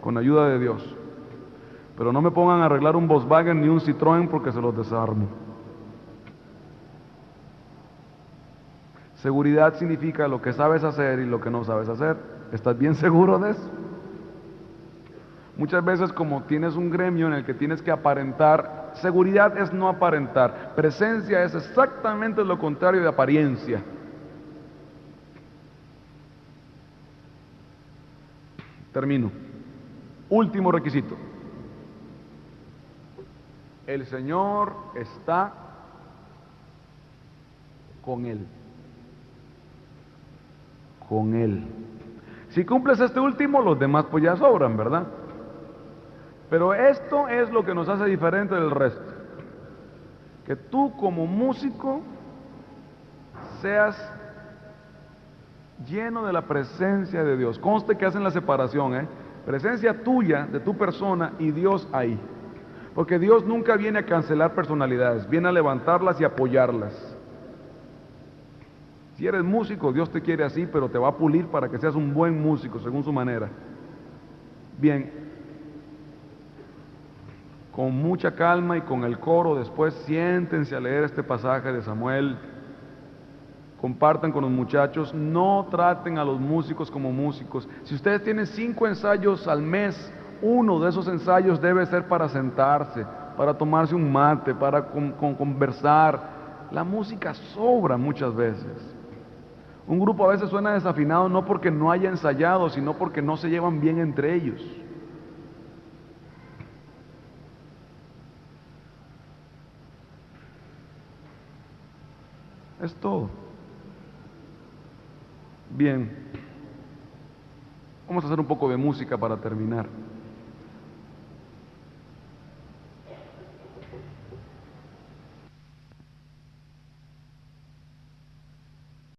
con ayuda de Dios. Pero no me pongan a arreglar un Volkswagen ni un Citroën porque se los desarmo. Seguridad significa lo que sabes hacer y lo que no sabes hacer. ¿Estás bien seguro de eso? Muchas veces como tienes un gremio en el que tienes que aparentar, seguridad es no aparentar, presencia es exactamente lo contrario de apariencia. Termino. Último requisito. El Señor está con él. Con él. Si cumples este último, los demás pues ya sobran, ¿verdad? Pero esto es lo que nos hace diferente del resto. Que tú como músico seas lleno de la presencia de Dios. Conste que hacen la separación, ¿eh? Presencia tuya, de tu persona y Dios ahí. Porque Dios nunca viene a cancelar personalidades, viene a levantarlas y apoyarlas. Si eres músico, Dios te quiere así, pero te va a pulir para que seas un buen músico, según su manera. Bien, con mucha calma y con el coro, después siéntense a leer este pasaje de Samuel. Compartan con los muchachos, no traten a los músicos como músicos. Si ustedes tienen 5 ensayos al mes, uno de esos ensayos debe ser para sentarse, para tomarse un mate, para conversar. La música sobra muchas veces. Un grupo a veces suena desafinado no porque no haya ensayado, sino porque no se llevan bien entre ellos. Es todo. Bien, vamos a hacer un poco de música para terminar.